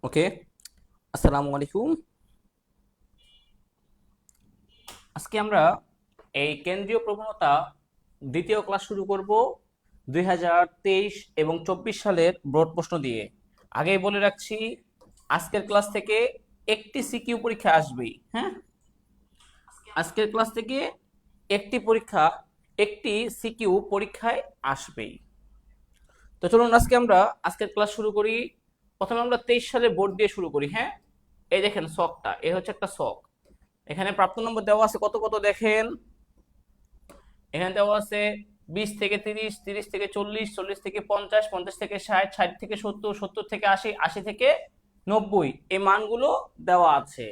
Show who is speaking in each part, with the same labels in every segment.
Speaker 1: ওকে, আসসালামু আলাইকুম। আজকে আমরা এই কেন্দ্রীয় প্রবণতা দ্বিতীয় ক্লাস শুরু করব 2023 এবং 24 সালের বোর্ড প্রশ্ন দিয়ে। আগেই বলে রাখছি, আজকের ক্লাস থেকে একটি সিকিউ পরীক্ষা আসবেই। হ্যাঁ, আজকের ক্লাস থেকে একটি সিকিউ পরীক্ষায় আসবেই। তো চলুন আমরা আজকের ক্লাস শুরু করি। প্রথমে আমরা 23 সালের বোর্ড দিয়ে শুরু করি। হ্যাঁ, এই দেখেন শকটা, এ হচ্ছে একটা শক। এখানে প্রাপ্ত নম্বর দেওয়া আছে কত কত দেখেন। এখানে দেওয়া আছে 20 থেকে 30, 30 থেকে 40, 40 থেকে 50, 50 থেকে 60, 60 থেকে 70, 70 থেকে 80, 80 থেকে 90 এই মানগুলো দেওয়া আছে।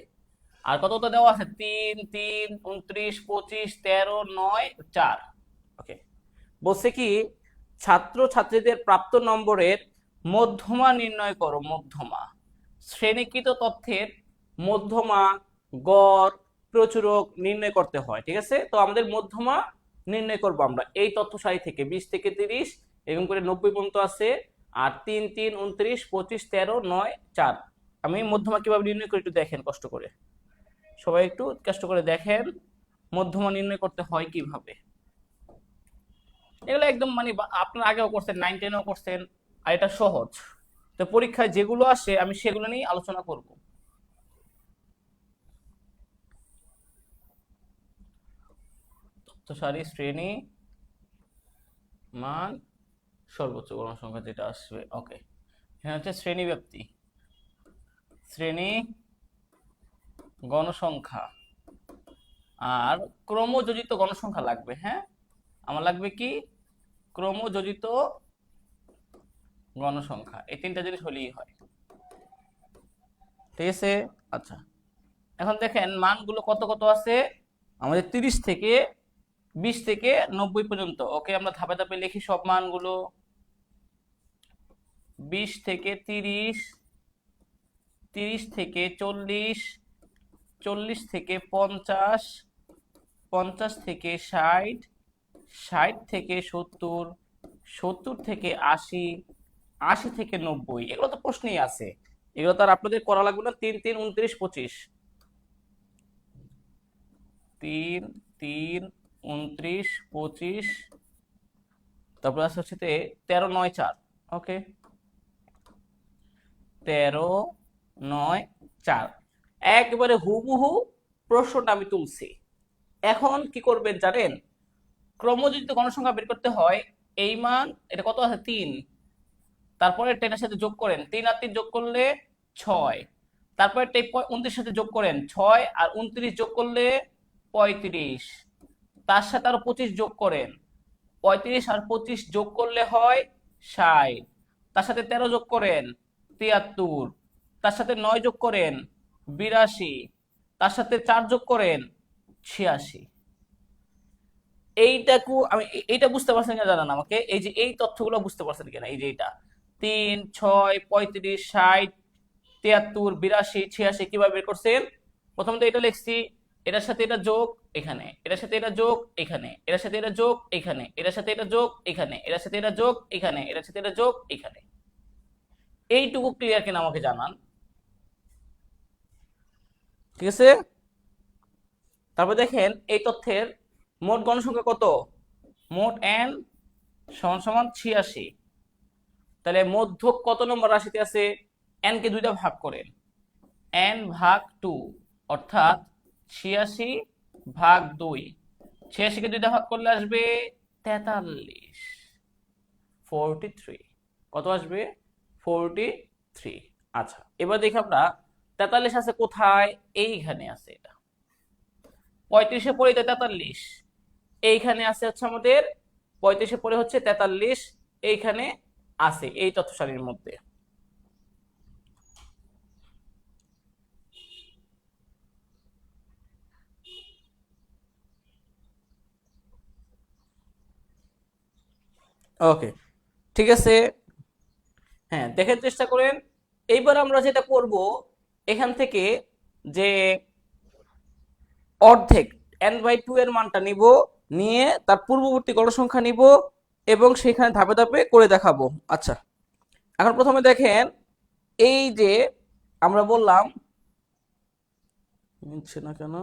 Speaker 1: আর কত কত দেওয়া আছে 3, 3, 29, 25, 13, 9, 4। ওকে, বলছে কি ছাত্র ছাত্রীদের প্রাপ্ত নম্বরের মধ্যমা নির্ণয় করো। মধ্যমা, শ্রেণীকৃত তথ্যের মধ্যমা, গড়, প্রচুরক নির্ণয় করতে হয়। ঠিক আছে, তো আমাদের মধ্যমা নির্ণয় করব আমরা এই তথ্য সারি থেকে 20 থেকে 30 এরকম করে 90 পর্যন্ত আছে। আর 3, 3, 29, 25, 13, 9, 4। আমি মধ্যমা কিভাবে নির্ণয় করি একটু দেখেন কষ্ট করে, সবাই একটু কষ্ট করে দেখেন মধ্যমা নির্ণয় করতে হয় কিভাবে। এগুলো একদম মানে আপনারা আগেও করছেন, 9, 10-এও করছেন, আর এটা সহজ। তো পরীক্ষায় যেগুলো আসে আমি সেগুলো নিয়ে আলোচনা করব। তথ্য সারি, শ্রেণী, মান, সর্বোচ্চ গণসংখ্যা যেটা আসবে। ওকে, এখানে হচ্ছে শ্রেণী ব্যাপ্তি, শ্রেণী গণসংখ্যা, আর ক্রমযোজিত গণসংখ্যা লাগবে। হ্যাঁ, আমার লাগবে কি ক্রমযোজিত গণসংখ্যা। এই তিনটা জিনিস হলেই হয়। ঠিক আছে, আচ্ছা এখন দেখেন মানগুলো কত কত আছে আমাদের 30 থেকে 20 থেকে 90 পর্যন্ত। ওকে, আমরা ধাপে ধাপে লিখি সব মানগুলো। 20 থেকে 30, 30 থেকে 40, 40 থেকে 50, 50 থেকে 60, 60 থেকে 70, 70 থেকে 80, 80 থেকে 90। এগুলো তো প্রশ্নই আছে, এগুলো তো আর আপনাদের করা লাগবে না। 3, 3, 29, 25, 3, 3, 29, 25, তারপরে আছে হচ্ছে 13, 9, 4। ওকে, 13, 9, 4 একবারে হুবহু প্রশ্নটা আমি তুলছি। এখন কি করবেন জানেন, ক্রমযোজিত গণসংখ্যা বের করতে হয়। এই মান এটা কত আছে 3, তারপরে 10 এর সাথে যোগ করেন, 3 আর 3 যোগ করলে 6, তারপরে 29 সাথে যোগ করেন, 6 আর 29 যোগ করলে 35, তার সাথে আরো 25 যোগ করেন, 35 আর 25 যোগ করলে হয় 60, তার সাথে 13 যোগ করেন 73, তার সাথে 9 যোগ করেন 82, তার সাথে 4 যোগ করেন 86। এইটাকু আমি এইটা বুঝতে পারছেন কিনা জানান আমাকে, এই যে এই তথ্যগুলো বুঝতে পারছেন কিনা। এই যে এটা 3, 6, 35, 60, 73, 82, 86 কিভাবে বের করছেন। প্রথমত এটা লিখছি, এটার সাথে এটা যোগ এখানে, এটার সাথে এটা যোগ এখানে, এটার সাথে এটা যোগ এখানে, এটার সাথে এটা যোগ এখানে, এটার সাথে এটা যোগ এখানে, এটার সাথে এটা যোগ এখানে। এইটুকু ক্লিয়ার কিনা আমাকে জানান। ঠিক আছে, তারপর দেখেন এই তথ্যের মোট গণসংখ্যা কত। মোট n সমান সমান 86। তাহলে মধ্যক কত নম্বর রাশিতে আছে, n কে দুইটা ভাগ করেন, n ভাগ 2, অর্থাৎ 86 ভাগ 2। 86 কে দুইটা ভাগ করলে আসবে 43, 43। কত আসবে 43। আচ্ছা, এবার দেখি আমরা 43 আছে কোথায়, এইখানে আছে। এটা 35-এ পরে 43, এইখানে আছে হচ্ছে আমাদের 35-এ পরে হচ্ছে 43, এইখানে আছে এই তথ্য সারির মধ্যে। ওকে, ঠিক আছে। হ্যাঁ, দেখার চেষ্টা করেন। এইবার আমরা যেটা করব, এখান থেকে যে অর্ধেক n/2 এর মানটা নিব, নিয়ে তার পূর্ববর্তী গণসংখ্যা নিব এবং সেখানে ধাপে ধাপে করে দেখাবো। আচ্ছা, এখন প্রথমে দেখেন এই যে আমরা বললাম মিলছে না কেন,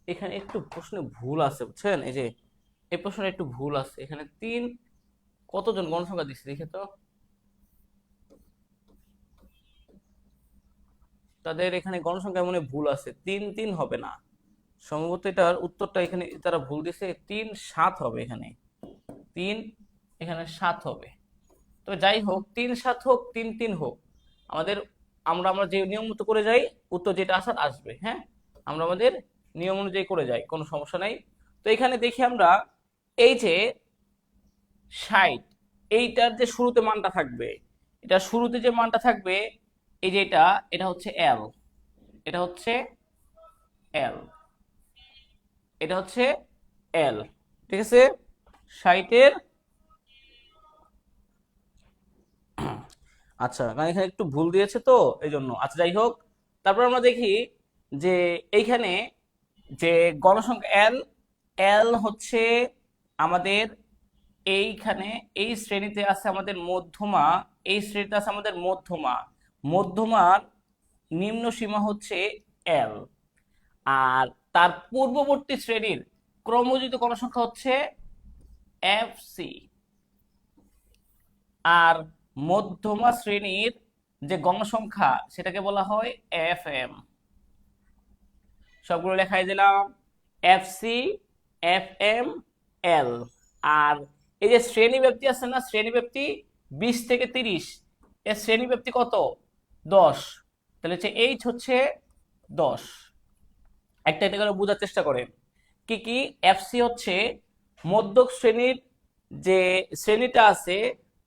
Speaker 1: এখানে একটু প্রশ্নে ভুল আছে বুঝছেন, এই যে এই প্রশ্নে একটু ভুল আছে, এখানে তিন কতজন গণসংখ্যা দিচ্ছে দেখে তো, তাদের এখানে গণসংখ্যা মনে হয় ভুল আছে, তিন তিন হবে না সম্ভবত, এটার উত্তরটা এখানে তারা ভুল দিছে, 3 7 হবে এখানে, তিন এখানে 7 হবে। তো যাই হোক, 3 7 হোক 3 3 হোক, আমাদের আমরা আমরা যে নিয়ম মতো করে যাই, উত্তর যেটা আসার আসবে। হ্যাঁ, আমরা আমাদের নিয়ম অনুযায়ী করে যাই, কোনো সমস্যা নাই। তো এখানে দেখি আমরা এই যে 60, এইটার যে শুরুতে মানটা থাকবে, এটা শুরুতে যে মানটা থাকবে, এই যে এটা হচ্ছে এল, এটা হচ্ছে এল, এটা হচ্ছে এল, ঠিক আছে। 60-এর, আচ্ছা কারণ এখানে একটু ভুল দিয়েছে তো এই জন্য, আচ্ছা যাই হোক। তারপর আমরা দেখি যে এইখানে যে গণসংখ্যা এল, এল হচ্ছে আমাদের এইখানে এই শ্রেণীতে আছে আমাদের মধ্যমা, এই শ্রেণীতে আছে আমাদের মধ্যমা, মধ্যমার নিম্ন সীমা হচ্ছে এল, আর তার পূর্ববর্তী শ্রেণীর ক্রমযুক্ত গণসংখ্যা হচ্ছে এফ সি, আর মধ্যমা শ্রেণীর যে গণসংখ্যা সেটাকে বলা হয় এফ এম। সবগুলো লেখাই দিলাম, এফ সি, এফ এম, এল। আর এই যে শ্রেণী ব্যাপ্তি আছে না, শ্রেণী ব্যাপ্তি 20 থেকে 30, এর শ্রেণী ব্যাপ্তি কত, 10, তাহলে হচ্ছে এইচ হচ্ছে 10। একটা একটা করে বোঝার চেষ্টা করেন কি কি। এফসি হচ্ছে মধ্যক শ্রেণীর যে শ্রেণীটা আছে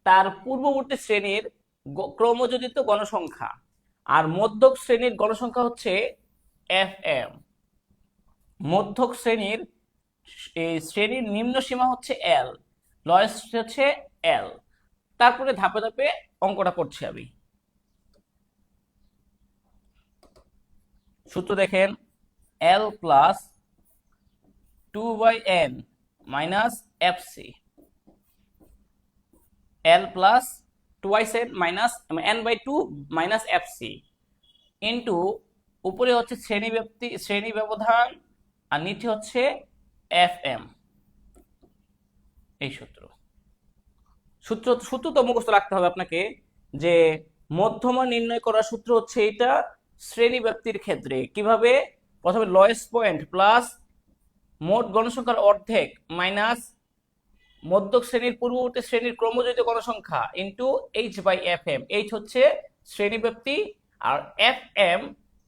Speaker 1: তার পূর্ববর্তী শ্রেণীর ক্রমযোজিত গণসংখ্যা, আর মধ্যক শ্রেণীর গণসংখ্যা হচ্ছে এফ এম। মধ্যক শ্রেণীর এই শ্রেণীর নিম্ন সীমা হচ্ছে এল, লয়েস্ট হচ্ছে এল। তারপরে ধাপে ধাপে অঙ্কটা করছি আমি। সূত্র দেখেন, L plus 2/n minus F C, L plus 2/n minus n/2 minus F C into উপরে হচ্ছে শ্রেণী ব্যাপ্তি, শ্রেণী ব্যবধান, আর নিচে হচ্ছে এফ এম। এই সূত্র, সূত্র সূত্র তো মুখস্থ রাখতে হবে আপনাকে, যে মধ্যমা নির্ণয় করার সূত্র হচ্ছে এটা শ্রেণী ব্যাপ্তির ক্ষেত্রে কিভাবে, প্রথমে লয়েস্ট পয়েন্ট প্লাস মোট গণসংখ্যার অর্ধেক মাইনাস মধ্যক শ্রেণীর পূর্ববর্তী শ্রেণীর ক্রমযোজিত গণসংখ্যা into H by F M. H হচ্ছে শ্রেণী ব্যাপ্তি, আর এফ এম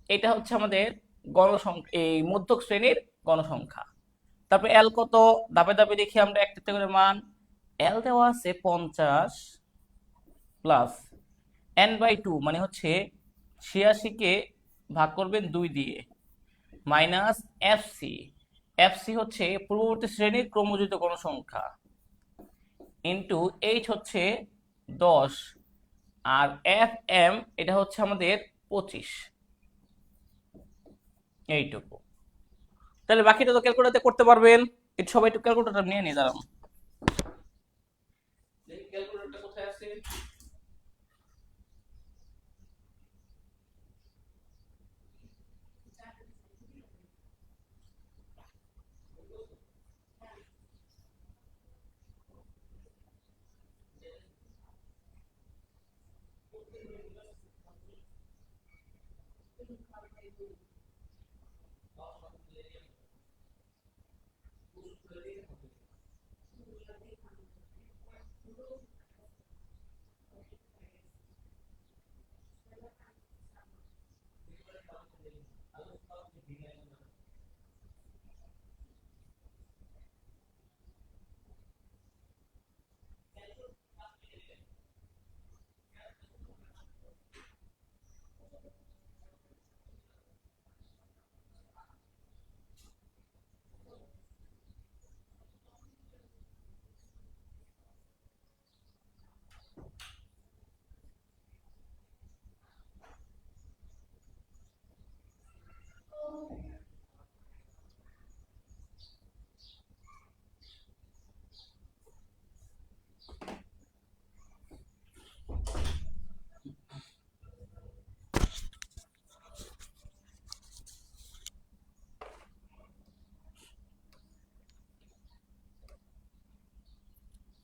Speaker 1: এটা হচ্ছে আমাদের গণসংখ্যা, এই মধ্যক শ্রেণীর গণসংখ্যা। তারপরে এল কত, ধাপে ধাপে দেখি আমরা একটা একটা করে মান। এল দেওয়া আছে 50 প্লাস n/2 মানে হচ্ছে 86-কে ভাগ করবেন 2 দিয়ে, minus F C, F C হচ্ছে পূর্ববর্তী শ্রেণীর ক্রমযোজিত গণসংখ্যা ইন্টু এইচ হচ্ছে 10, আর এফ এম এটা হচ্ছে আমাদের 25। এইটুকু, তাহলে বাকিটা তো ক্যালকুলেটর করতে পারবেন, একটু সবাই একটু ক্যালকুলেটর নিয়ে নিয়ে দাঁড়ান, ক্যালকুলেটরটা কোথায় আছে।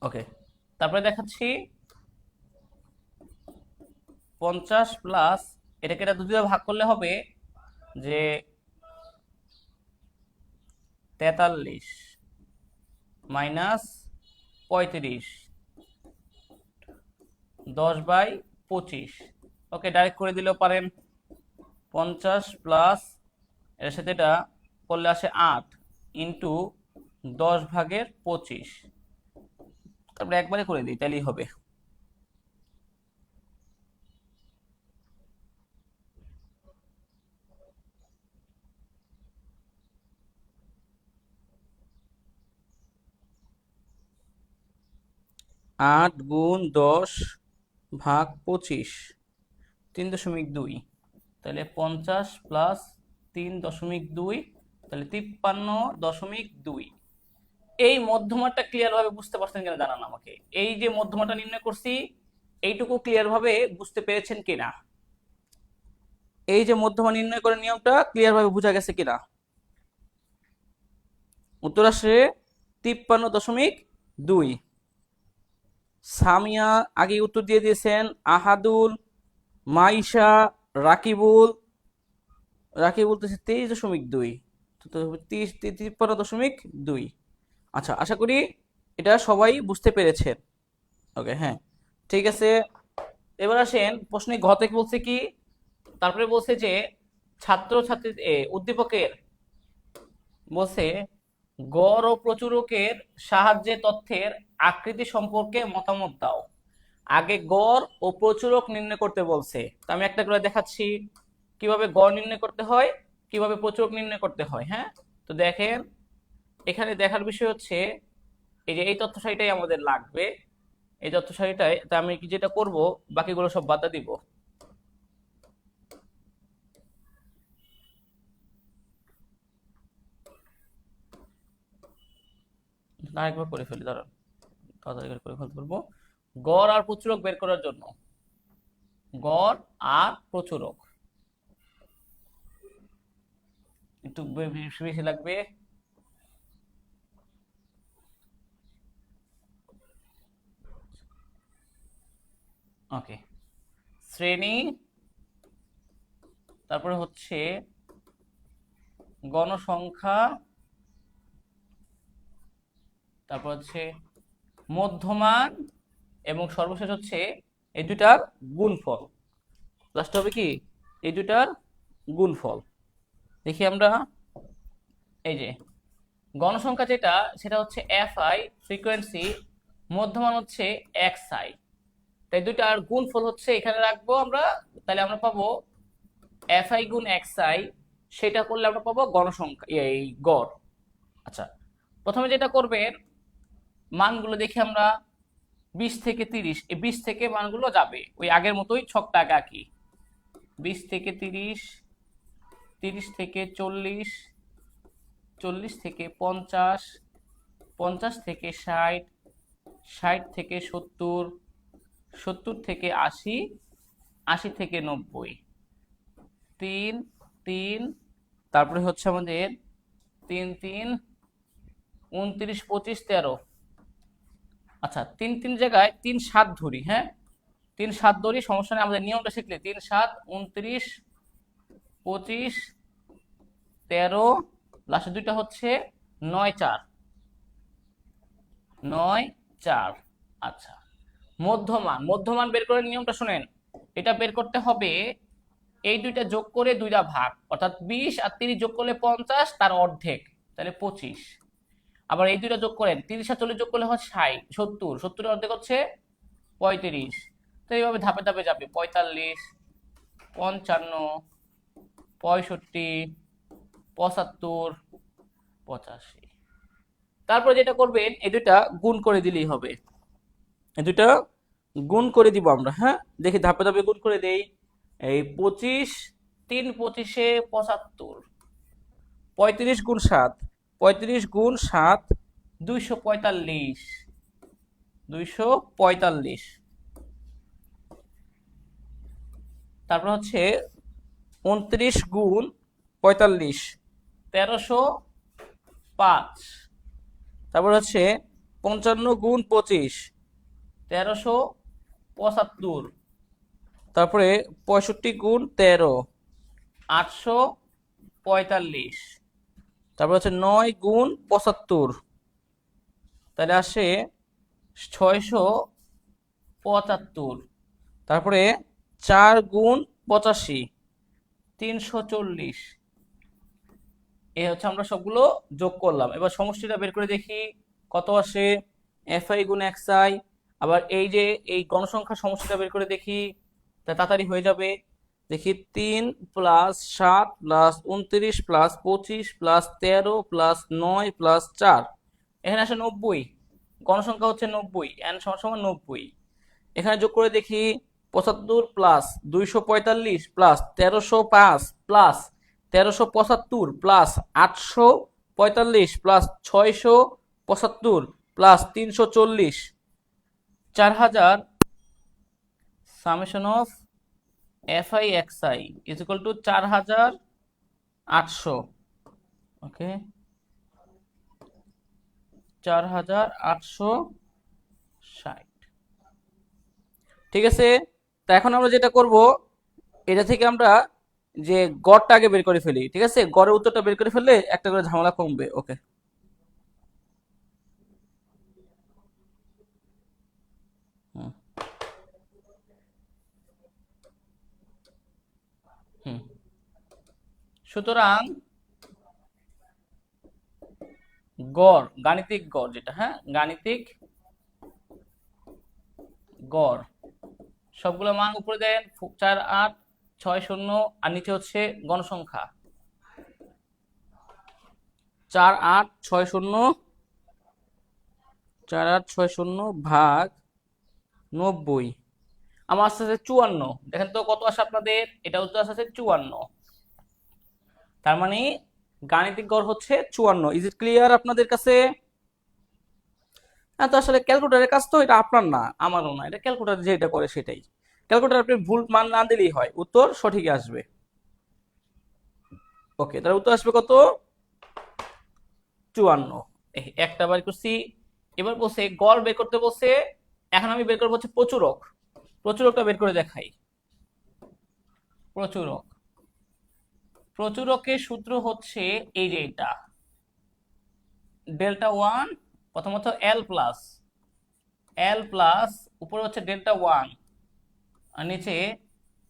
Speaker 1: ওকে, তারপরে দেখাচ্ছি 50 প্লাস, এটাকে এটা দুটো ভাগ করলে হবে যে 43 মাইনাস 35, 10/25। ওকে, ডাইরেক্ট করে দিলেও পারেন। 50 প্লাস এর সাথে এটা করলে আসে 8 ইন্টু 10/25, তারপরে একবারে করে দিই তাহলেই হবে। আট গুণ 10/25, 3.2, তাহলে 50 প্লাস 3.2, তাহলে 53.2। এই মধ্যমাটা ক্লিয়ার ভাবে বুঝতে পারছেন কিনা জানান আমাকে। এই যে মধ্যমাটা নির্ণয় করছি, এইটুকু ক্লিয়ার ভাবে বুঝতে পেরেছেন কিনা? এই যে মধ্যমা নির্ণয় করার নিয়মটা ক্লিয়ার ভাবে বোঝা গেছে কিনা? উত্তর আসে 53.2। সামিয়া আগে উত্তর দিয়ে দিয়েছেন, আহাদুল, মাইশা, রাকিবুল বলতেছে 23.2, 53.2। আচ্ছা, আশা করি এটা সবাই বুঝতে পেরেছেন। ওকে, হ্যাঁ, ঠিক আছে। এবার আসেন প্রশ্নে ঘ থেকে বলছে কি, তারপরে বলছে যে ছাত্রছাত্রী উদ্দীপকের বলছে গড় ও প্রচুরকের সাহায্যে তথ্যের আকৃতি সম্পর্কে মতামত দাও। আগে গড় ও প্রচুরক নির্ণয় করতে বলছে, তো আমি একটা করে দেখাচ্ছি কিভাবে গড় নির্ণয় করতে হয়, কিভাবে প্রচুরক নির্ণয় করতে হয়। হ্যাঁ, তো দেখেন, এখানে দেখার বিষয় হচ্ছে এই যে এই তথ্য সারিটাই আমাদের লাগবে। এই তথ্য সারিটাই তা আমি যেটা করব, বাকিগুলো সব বাদ দিব। আরেকবার করে ফেলি, দাঁড়ান, তাড়াতাড়ি করে ফেলতে পারবো। গড় আর প্রচুরক বের করার জন্য, গড় আর প্রচুরক একটু বেশি লাগবে। ওকে, শ্রেণী, তারপরে হচ্ছে গণসংখ্যা, তারপর হচ্ছে মধ্যমান, এবং সর্বশেষ হচ্ছে এই দুটার গুণফল। লাস্ট হবে কি এই দুটার গুণফল। দেখি আমরা, এই যে গণসংখ্যা যেটা, সেটা হচ্ছে এফআই ফ্রিকোয়েন্সি, মধ্যমান হচ্ছে এক্সআই, তাই দুটার গুণফল হচ্ছে এখানে রাখবো আমরা। তাহলে আমরা পাবো এফআই গুণ এক্সআই, সেটা করলে আমরা পাবো গণসংখ্যা, এই গড়। আচ্ছা, প্রথমে যেটা করবেন, মানগুলো দেখি আমরা 20 থেকে 30, এই 20 থেকে মানগুলো যাবে ওই আগের মতোই ছকটা আগে আঁকি। 20 থেকে 30, 30 থেকে 40, 40 থেকে 50, 50 থেকে 60, 60 থেকে 70, 70 থেকে 80, 80 থেকে 90, 3 3, তারপরে হচ্ছে আমাদের 3 3, 29, 25, 13। আচ্ছা, 3 3 জায়গায় 3 7 ধরি। হ্যাঁ, 3 7 ধরি, সমস্যা নেই, আমাদের নিয়মটা শিখলে 3 7, 29, 25, 13, লাস্টে দুইটা হচ্ছে 9 4, 9 4। আচ্ছা, মধ্যমান বের করার নিয়মটা শুনেন। এটা বের করতে হবে এই দুইটা যোগ করে দুইটা ভাগ, অর্থাৎ 20 আর 30 যোগ করলে 50, তার অর্ধেক, তাহলে 25। আবার এই দুইটা যোগ করেন, 30 আর 40 যোগ করলে হয় 60, 70, 70 এর অর্ধেক হচ্ছে 35। তো এইভাবে ধাপে ধাপে যাবে, 45, 55, 65, 75, 85। তারপরে যেটা করবেন, এই দুইটা গুণ করে দিলেই হবে। এই দুইটা গুণ করে দিব আমরা। হ্যাঁ, দেখি ধাপে ধাপে গুণ করে দেই। এই 25, 3 25-এ 75, 35 গুণ 7, 35 গুণ 7, 245, 245। তারপর হচ্ছে 29 গুণ 45, 1305। তারপর হচ্ছে 55 গুণ 25 1375। তারপরে 65 গুণ 13 845। তারপরে হচ্ছে 9 গুণ 75, তাহলে আসে 675। তারপরে 4 গুণ 85 340। এই হচ্ছে আমরা সবগুলো যোগ করলাম। এবার সমষ্টিটা বের করে দেখি কত আসে। fi গুণ xi। আবার এই যে এই গণসংখ্যার সমষ্টিটা বের করে দেখি, তা তাড়াতাড়ি হয়ে যাবে। দেখি 3 plus 7 plus 29 plus 25 plus 13 plus 9 plus 4, এখানে আসে 90। গণসংখ্যা হচ্ছে 90, n সমান 90। এখানে যোগ করে দেখি 75 plus 245 plus 1305 plus 1375 plus 845 plus 675 plus 340, 4000 summation of fi xi is equal two 4800। ওকে, 4860। ঠিক আছে, তা এখন আমরা যেটা করব, এটা থেকে আমরা যে গড়টা আগে বের করে ফেলি। ঠিক আছে, গড়ের উত্তরটা বের করে ফেললে একটা করে ঝামেলা কমবে। ওকে, হুম হুম সুতরাং গড়, গাণিতিক গড় যেটা, হ্যাঁ গাণিতিক গড়, সবগুলো মান উপরে দেন 4860, আর নিচে হচ্ছে গণসংখ্যা 4860, 4860 ভাগ 90। আমার আসছে 54। দেখেন তো কত আসে আপনাদের, এটা উত্তর আসছে 54। তার মানে গাণিতিক গড় হচ্ছে 54। ইজ ইট ক্লিয়ার আপনাদের কাছে? তো আসলে ক্যালকুলেটরের কাজ তো এটা আপনার না আমারও না, এটা ক্যালকুলেটর যেটা করে সেটাই। ক্যালকুলেটর আপনি ভুল মান না দিলেই হয়, উত্তর সঠিক আসবে। ওকে, তার উত্তর আসবে কত? 54। একটা বার করছি। এবার বলছে গড় বের করতে বলছে। এখন আমি বের করবো হচ্ছে প্রচুরক। প্রচুরকটা বের করে দেখাই। প্রচুরক, প্রচুরকের সূত্র হচ্ছে এই যে এটা, ডেল্টা ওয়ান, প্রথমত এল প্লাস, এল প্লাস উপরে হচ্ছে ডেল্টা ওয়ান, আর নিচে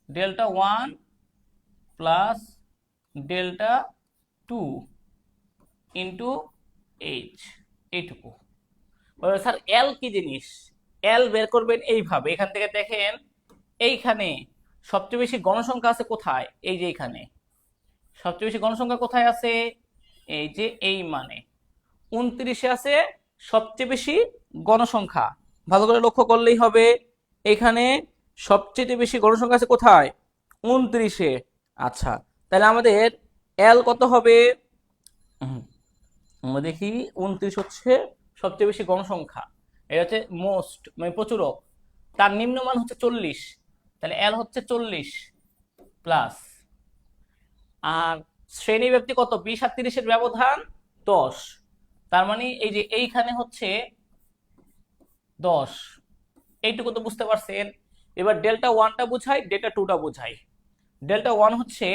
Speaker 1: delta one plus delta two into H, এইটুকু। স্যার এল কি জিনিস? এল বের করবেন এইভাবে, এখান থেকে দেখেন এইখানে সবচেয়ে বেশি গণসংখ্যা আছে কোথায়? এই যে এখানে সবচেয়ে বেশি গণসংখ্যা কোথায় আছে? এই যে এই মানে 29-এ আছে সবচেয়ে বেশি গণসংখ্যা। ভালো করে লক্ষ্য করলেই হবে, এখানে সবচেয়ে বেশি গণসংখ্যা আছে কোথায়? 29-এ। আচ্ছা, তাহলে আমাদের এল কত হবে? আমরা দেখি 29 হচ্ছে সবচেয়ে বেশি গণসংখ্যা, এটা হচ্ছে মোস্ট মানে প্রচুরক। তার নিম্নমান হচ্ছে 40, তাহলে এল হচ্ছে 40 প্লাস। আর শ্রেণী ব্যক্তি কত? 20 আর 30-এর ব্যবধান 10, তার মানে এই যে এইখানে হচ্ছে 10। এইটুকু তো বুঝতে পারছেন। এবার ডেল্টা ওয়ানটা বুঝাই, ডেল্টা টুটা বুঝাই। ডেল্টা ওয়ান হচ্ছে,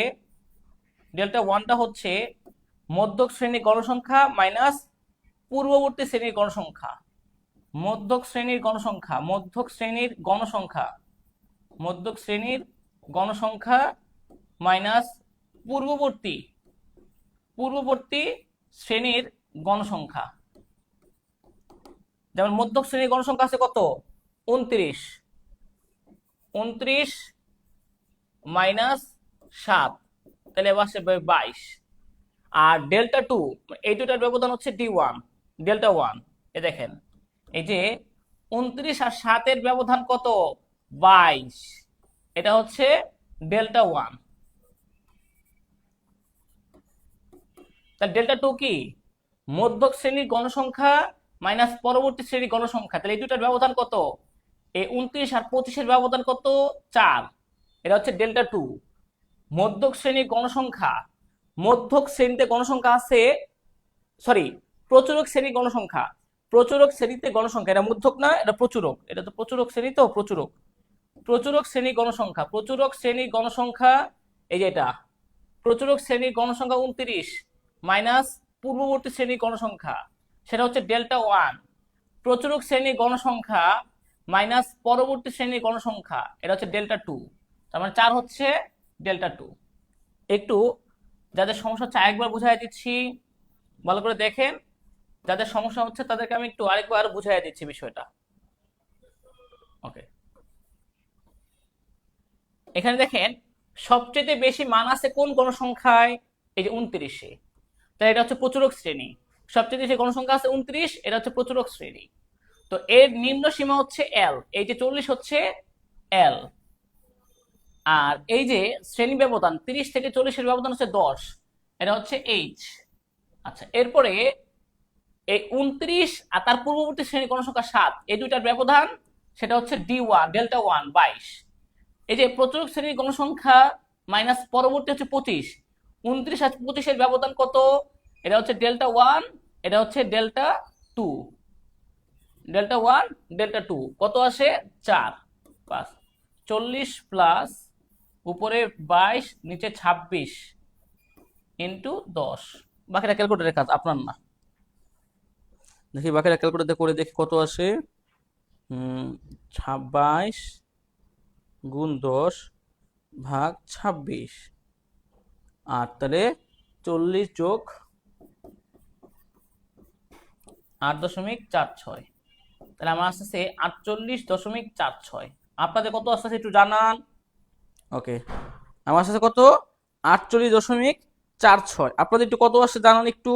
Speaker 1: ডেল্টা ওয়ানটা হচ্ছে মধ্যক শ্রেণীর গণসংখ্যা মাইনাস পূর্ববর্তী শ্রেণীর গণসংখ্যা। মধ্যক শ্রেণীর গণসংখ্যা, মধ্যক শ্রেণীর গণসংখ্যা, মধ্যক শ্রেণীর গণসংখ্যা মাইনাস পূর্ববর্তী, পূর্ববর্তী শ্রেণীর গণসংখ্যা। যেমন মধ্যক শ্রেণীর গণসংখ্যা আছে কত? 29, 29 মাইনাস 7, তাহলে এবার আসবে 22। আর ডেল্টা টু, এই দুটার ব্যবধান হচ্ছে ডি ওয়ান, ডেল্টা ওয়ান। এ দেখেন এই যে 29 আর 7-এর ব্যবধান কত? 22, এটা হচ্ছে ডেল্টা ওয়ান। তাহলে ডেল্টা টু কি? মধ্যক শ্রেণীর গণসংখ্যা মাইনাস পরবর্তী শ্রেণীর গণসংখ্যা। তাহলে এই দুটার ব্যবধান কত? এই 29 আর 25-এর ব্যবধান কত? 4, এটা হচ্ছে ডেল্টা টু। মধ্যক শ্রেণীর গণসংখ্যা, মধ্যক শ্রেণীতে গণসংখ্যা আছে, সরি প্রচুরক শ্রেণীর গণসংখ্যা, প্রচুরক শ্রেণীতে গণসংখ্যা, এটা মূর্ধক না, এটা প্রচুরক, এটা তো প্রচুরক শ্রেণী, তো প্রচুরক, প্রচুরক শ্রেণী গণসংখ্যা, প্রচুরক শ্রেণীর গণসংখ্যা, এই যে এটা প্রচুরক শ্রেণীর গণসংখ্যা 29 মাইনাস পূর্ববর্তী শ্রেণীর গণসংখ্যা, সেটা হচ্ছে ডেল্টা 1, প্রচুরক শ্রেণীর গণসংখ্যা মাইনাস পরবর্তী শ্রেণীর গণসংখ্যা, এটা হচ্ছে ডেল্টা 2, তার মানে 4 হচ্ছে ডেল্টা 2। একটু যাদের সমস্যা হচ্ছে আরেকবার বুঝাই দিচ্ছি, ভালো করে দেখেন, যাদের সমস্যা হচ্ছে তাদেরকে আমি একটু আরেকবার বুঝাই দিচ্ছি বিষয়টা। ওকে, এখানে দেখেন সবচেয়ে বেশি মান আছে কোন গণসংখ্যায়, এই যে 29-এ, তাই এটা হচ্ছে প্রচুরক শ্রেণী, সবচেয়ে বেশি গণসংখ্যা আছে 29, এটা হচ্ছে প্রচুরক শ্রেণী। তো এর নিম্ন সীমা হচ্ছে এল, এই যে 40 হচ্ছে এল, আর এই যে শ্রেণী ব্যবধান 30 থেকে 40 এর ব্যবধান হচ্ছে 10, এটা হচ্ছে এইচ। আচ্ছা, এরপরে এই 29 আর তার পূর্ববর্তী শ্রেণী গণসংখ্যা 7, এই দুইটার ব্যবধান সেটা হচ্ছে ডি1, ডেল্টা 1 22। এই যে প্রচুরক শ্রেণীর গণসংখ্যা মাইনাস পরবর্তী হচ্ছে 25, 29 আর 25 এর ব্যবধান কত, এটা হচ্ছে ডেল্টা 1, এটা হচ্ছে ডেল্টা 2, ডেল্টা 1 ডেল্টা 2 কত আসে 4 5, 40 প্লাস উপরে 22 নিচে 26 ইন্টু 10, বাকিটা ক্যালকুলেটরের কাজ, আপনার না। দেখি বাকিটা ক্যালকুলেটর করে দেখি কত আসে। 22 গুণ 10 ভাগ 26, আর তাহলে 40 যোগ 8.46, তাহলে আমার আসতেছে 48.46। আপনাদের কত আসতেছে একটু জানান। ওকে, আমার আসতেছে কত 48.46, আপনাদের একটু কত আসছে জানান একটু।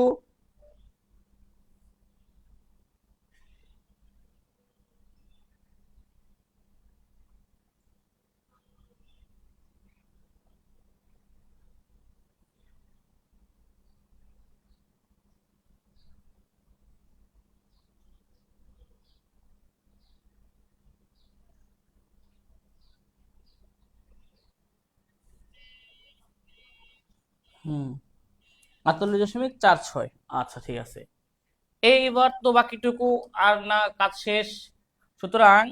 Speaker 1: হুম, 48.46, আচ্ছা ঠিক আছে। এইবার তো বাকিটুকু আর না, কাজ শেষ। সুতরাং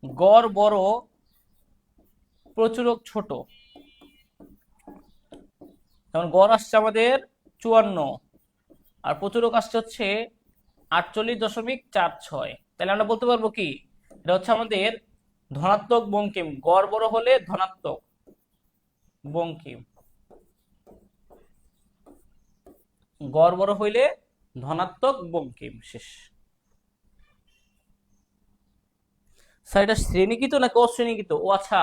Speaker 1: গড় বড় প্রচুরক ছোট, যেমন গড় আসছে আমাদের 54 আর প্রচুরক আসছে হচ্ছে 48.46, তাহলে আমরা বলতে পারবো কি এটা হচ্ছে আমাদের ধনাত্মক বঙ্কিম, গড় বড় হলে ধনাত্মক বঙ্কিম, গড় বড় হইলে ধনাত্মক বঙ্কিম। শেষ। স্যার এটা শ্রেণীকৃত নাকি অশ্রেণীকৃত? ও আচ্ছা,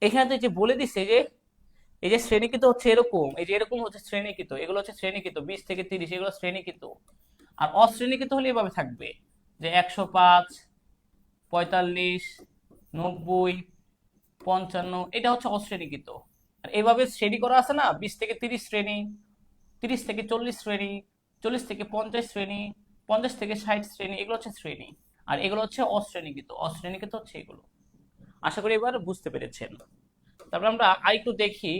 Speaker 1: এখানে তো যে বলে দিচ্ছে যে এই যে শ্রেণীকৃত হচ্ছে এরকম, এই যে এরকম হচ্ছে শ্রেণীকৃত, এগুলো হচ্ছে শ্রেণীকৃত 20 থেকে 30, এগুলো শ্রেণীকৃত। আর অশ্রেণীকৃত হলে এভাবে থাকবে যে 105 45 90 55, এটা হচ্ছে অশ্রেণীকৃত। আর এভাবে শ্রেণী করা আছে না, 20 থেকে 30 শ্রেণী, 30 থেকে 40 শ্রেণী, 40 থেকে 50 শ্রেণী, 50 থেকে 60 শ্রেণী, এগুলো হচ্ছে শ্রেণী। আর এগুলো হচ্ছে অশ্রেণীকৃত, অশ্রেণীকৃত হচ্ছে এগুলো। আশা করি এবার বুঝতে পেরেছেন। তারপর আমরা আরেকটু দেখি,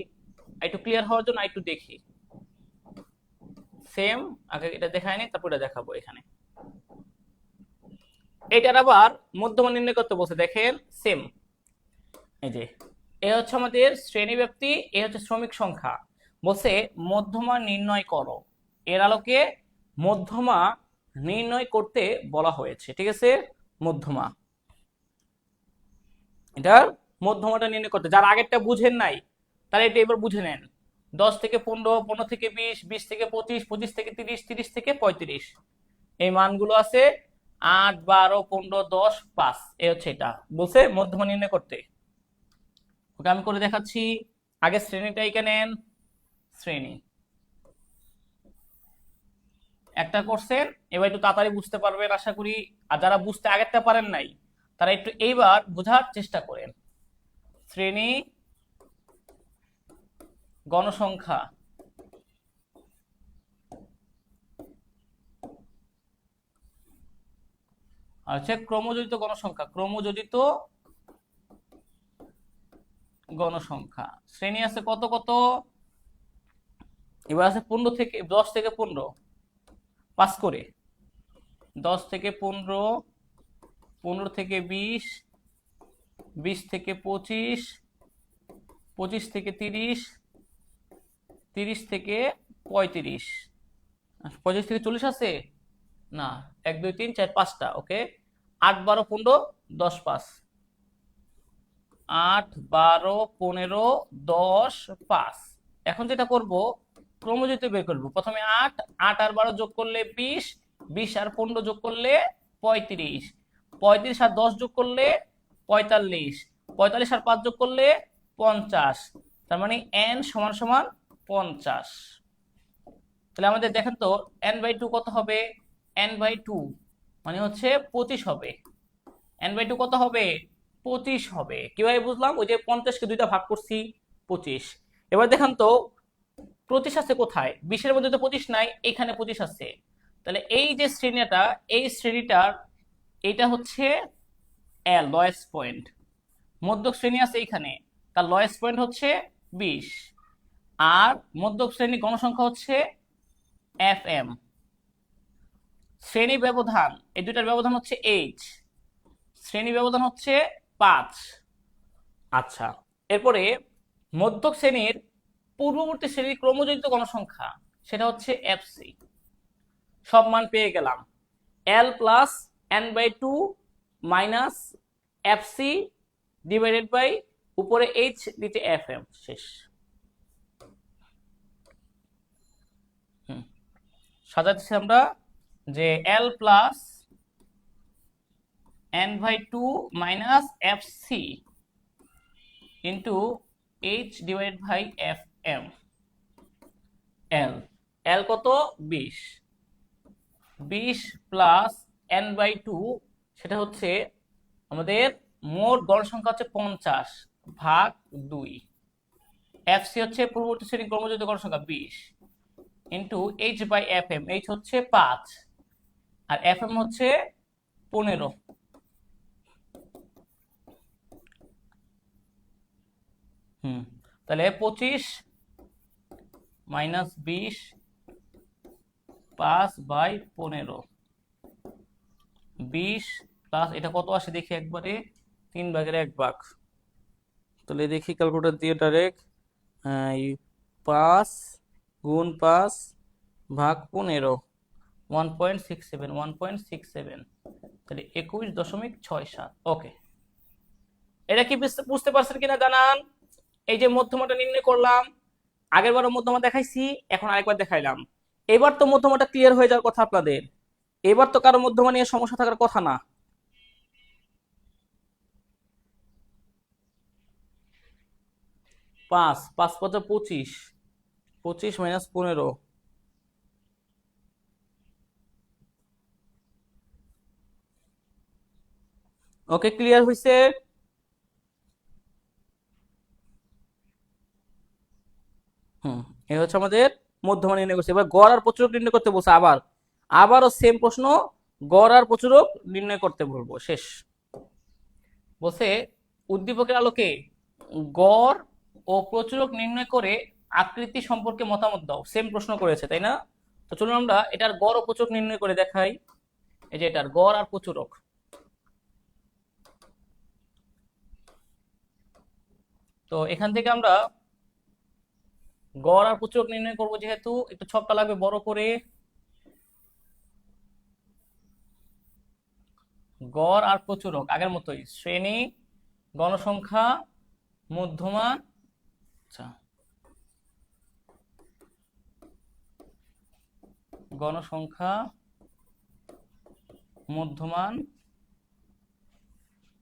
Speaker 1: একটু ক্লিয়ার হওয়ার জন্য আরেকটু দেখি। সেম, আগে এটা দেখায়নি, তারপর এটা দেখাবো। এখানে এটার আবার মধ্যমান নির্ণয় করতে বলছে, দেখেন সেম। এই যে এ হচ্ছে আমাদের শ্রেণী ব্যাপ্তি, এ হচ্ছে শ্রমিক সংখ্যা, বলছে মধ্যমা নির্ণয় করো, এর আলোকে মধ্যমা নির্ণয় করতে বলা হয়েছে। ঠিক আছে, মধ্যমা, এটার মধ্যমাটা নির্ণয় করতে, যারা আগেরটা বুঝেন নাই তারা এটা এবার বুঝে নেন। 10 থেকে 15, 15 থেকে 20, 20 থেকে 25, 25 থেকে 30, 30 থেকে 35, এই মানগুলো আছে 8 12 15 10 5, এই হচ্ছে এটা বলছে মধ্যমা নির্ণয় করতে। ওকে, আমি করে দেখাচ্ছি। আগে শ্রেণীটা এখানে নেন, শ্রেণী একটা করছেন, এবার একটু তাড়াতাড়ি বুঝতে পারবেন আশা করি। আর যারা বুঝতে আগেরটা পারেন নাই তারা একটু এইবার বোঝার চেষ্টা করেন। শ্রেণী গণসংখ্যা, আর হচ্ছে ক্রমযোজিত গণসংখ্যা, ক্রমযোজিত গণসংখ্যা। শ্রেণী আছে কত কত, এবার আছে 15 থেকে 10 থেকে 15, 5 করে, 10 থেকে 15, 15 থেকে 20, 20 থেকে 25, 25 থেকে 30, 30 থেকে 35, 35 থেকে 40 আছে না, 1 2 3 4 5টা। ওকে, 8 12 15 10 5, 8 12 15 10 5। এখন যেটা করব, ক্রমযুক্ত বের করব। প্রথমে 8, 8 আর 12 যোগ করলে 20, 20 আর 15 যোগ করলে 35, 35 আর 10 যোগ করলে 45, 45 আর 5 যোগ করলে 50। তার মানে n সমান সমান 50। তাহলে আমাদের দেখেন তো n/2 কত হবে? n/2 মানে হচ্ছে 25 হবে। n/2 কত হবে? 25 হবে। কিভাবে বুঝলাম? ওই যে 50কে দুইটা ভাগ করছি, 25। এবার দেখেন তো 25 আছে কোথায়? 20-এর মধ্যে তো 25 নাই, এখানে 25 আছে। তাহলে এই যে শ্রেণীটা, এই শ্রেণীটার এটা হচ্ছে L, লয়েস্ট পয়েন্ট। মধ্যক শ্রেণী আছে এইখানে, তার লয়েস্ট পয়েন্ট হচ্ছে 20। আর মধ্যক শ্রেণী গণসংখ্যা হচ্ছে FM। শ্রেণী ব্যবধান, এই দুটার ব্যবধান হচ্ছে H, শ্রেণী ব্যবধান হচ্ছে 5। আচ্ছা, এরপরে মধ্যক শ্রেণীর পূর্ববর্তী শ্রেণীর ক্রমযুক্ত গণসংখ্যা, সেটা হচ্ছে FC। সব মান পেয়ে গেলাম। L plus n/2 minus FC divided by উপরে H, নিচে FM। শেষ। সাজাচ্ছি আমরা যে L plus n/2 minus FC into H divided by FM। L কত? 20। 20 প্লাস n/2, সেটা হচ্ছে আমাদের মোট গণসংখ্যা হচ্ছে 50 ভাগ 2। FC হচ্ছে পূর্ববর্তী শ্রেণী ক্রমযুক্ত গণসংখ্যা 20 into H by FM। H হচ্ছে 5 আর FM হচ্ছে 15। তাহলে 25 মাইনাস 20 5/15। 20 প্লাস এটা কত আসে দেখি একবারে, 3/1 তাহলে দেখি ক্যালকুলেটর দিয়ে ডাইরেক্ট। 5 গুণ 5 ভাগ 15, 1.67, 1.67, তাহলে 21.67। ওকে, এটা কি বুঝতে পারছেন কিনা জানান? এই যে মধ্যমাটা নির্ণয় করলাম, আগের বারও মধ্যমা দেখাইছি, এখন আরেকবার দেখাইলাম। এবার তো মধ্যমাটা ক্লিয়ার হয়ে যাওয়ার কথা আপনাদের। এবার তো কারো মধ্যমা নিয়ে সমস্যা থাকার কথা না। 5 5 5 25, 25 মাইনাস 15। ওকে, ক্লিয়ার হয়েছে? এই হচ্ছে আমাদের মধ্যমা নির্ণয় করছে। এবার গড় আর প্রচুরক নির্ণয় করতে বলছে। আবারও সেম প্রশ্ন, গড় আর প্রচুরক নির্ণয় করতে বলবো। শেষ। বলছে উদ্দীপকের আলোকে গড় ও প্রচুরক নির্ণয় করে আকৃতি সম্পর্কে মতামত দাও। সেম প্রশ্ন করেছে, তাই না? তো চলুন আমরা এটার গড় ও প্রচুরক নির্ণয় করে দেখাই। এই যে এটার গড় আর প্রচুরক। তো এখান থেকে আমরা গড় আর প্রচুরক নির্ণয় করব, যেহেতু একটু ছকটা লাগবে বড় করে। গড় আর প্রচুরক আগের মতোই, শ্রেণী, গণসংখ্যা, মধ্যমান। আচ্ছা, গণসংখ্যা, মধ্যমান,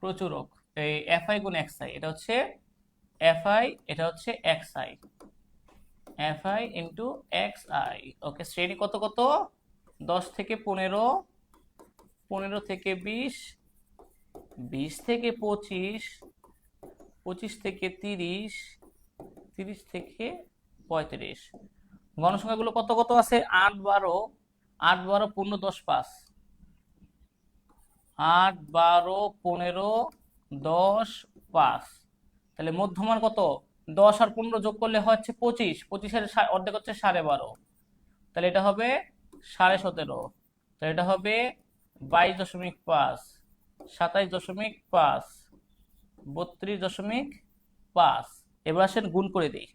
Speaker 1: প্রচুরক। এই FI গুণ XI, এটা হচ্ছে FI, এটা হচ্ছে XI। FI into XI। ওকে, শ্রেণী কত কত? 10 থেকে 15, 15 থেকে 20, 20 থেকে 25, 25 থেকে 30, 30 থেকে 35। গণসংখ্যাগুলো কত কত আছে? 8 12, 8 12 15 10 5, 8 12 15 10 5। তাহলে মধ্যমান কত? 10 আর 15 যোগ করলে হচ্ছে 25, 25-এর অর্ধেক হচ্ছে 12.5। তাহলে এটা হবে 17.5, তো এটা হবে 22.5, 27.5, 32.5। এবার আসেন গুণ করে দিই,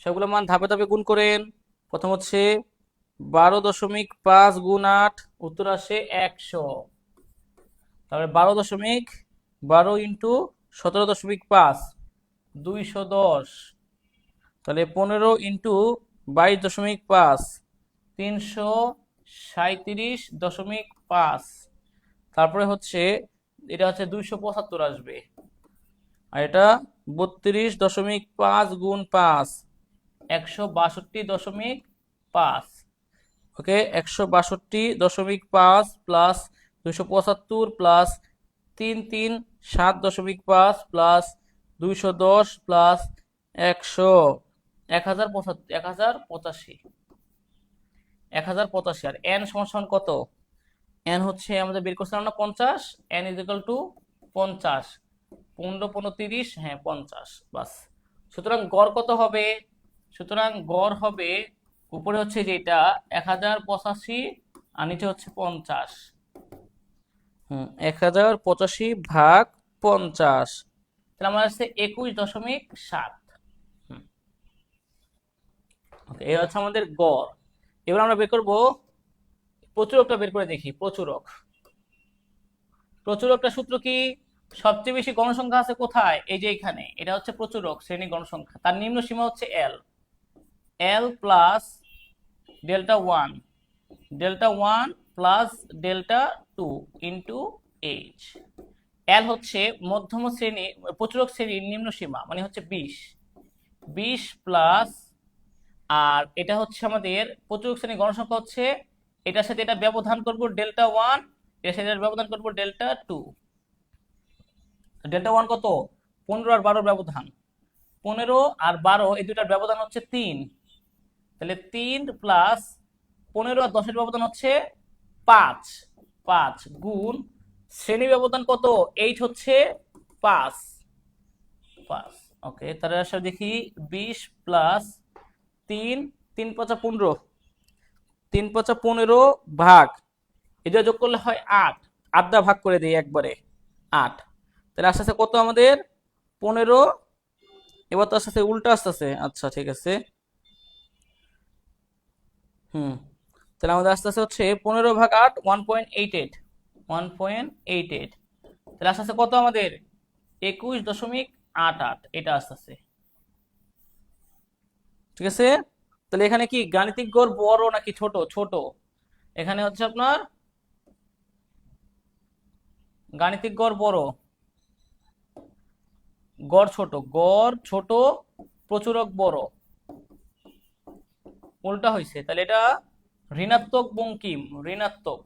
Speaker 1: সবগুলো মান ধাপে ধাপে গুণ করেন। প্রথম হচ্ছে 12.5 গুণ 8, উত্তর আসে 100। তারপরে 12 ইন্টু 17.5, 210। তাহলে 15 ইন্টু 22.5, 337.5। তারপরে হচ্ছে এটা হচ্ছে 275 আসবে, আর এটা 32.5 গুণ 5, 162.5। ওকে, 162.5 প্লাস 275 প্লাস 337.5 প্লাস 210 প্লাস 100, 1085। আর এন সমান কত? এন হচ্ছে আমাদের বের করছিলাম না 50, এন ইজ ইকুয়াল টু 50, 15 15 30, হ্যাঁ 50 বাস। সুতরাং গড় কত হবে? সুতরাং গড় হবে উপরে হচ্ছে যেটা 1085 আর নিচে হচ্ছে 50। 1085 ভাগ 50, তাহলে আমার আছে 21.7। ওকে, এই হচ্ছে আমাদের গড়। এবার আমরা বের করব প্রচুরকটা, বের করে দেখি। প্রচুরকটা সূত্র কি? সবচেয়ে বেশি গণসংখ্যা আছে কোথায়? এই যে এখানে, এটা হচ্ছে প্রচুরক শ্রেণী গণসংখ্যা, তার নিম্ন সীমা হচ্ছে L. L plus delta one, delta one plus delta two into H. L হচ্ছে মধ্যম শ্রেণী প্রচুরক শ্রেণীর নিম্ন সীমা, মানে হচ্ছে 20 প্লাস, আর এটা হচ্ছে আমাদের প্রচুরক শ্রেণীর গণসংখ্যা হচ্ছে, এটার সাথে এটা ব্যবধান করব ডেল্টা ওয়ান, এর সাথে এটা ব্যবধান করব ডেল্টা টু। ডেল্টা ওয়ান কত? 15 আর 12 ব্যবধান, 15 আর 12 এই দুটার ব্যবধান হচ্ছে 3। তাহলে 3 প্লাস 15 আর 10 এর ব্যবধান হচ্ছে 5, 5 গুণ শ্রেণী ব্যবধান কত? 8 হচ্ছে 5, 5। ওকে, তাহলে আসলে দেখি 20 প্লাস 3, 3 5 15, 3 5 15 ভাগ, এটা যোগ করলে হয় 8, 8 দা ভাগ করে দিই একবারে 8। তাহলে আস্তে আস্তে কত আমাদের? 15। এবার তো আস্তে আস্তে উল্টা আসতেছে, আচ্ছা ঠিক আছে। তাহলে আমাদের আস্তে আস্তে হচ্ছে 15 ভাগ 8, 1.88, 1.88। তাহলে আস্তে আস্তে কত আমাদের? 21.88, এটা আস্তে আস্তে। ঠিক আছে, তাহলে এখানে কি গাণিতিক গড় বড় নাকি ছোট? ছোট। এখানে হচ্ছে আপনার গাণিতিক গড় বড়, গড় ছোট। গড় ছোট, প্রচুরক বড়, উল্টা হয়েছে। তাহলে এটা ঋণাত্মক বঙ্কিম, ঋণাত্মক,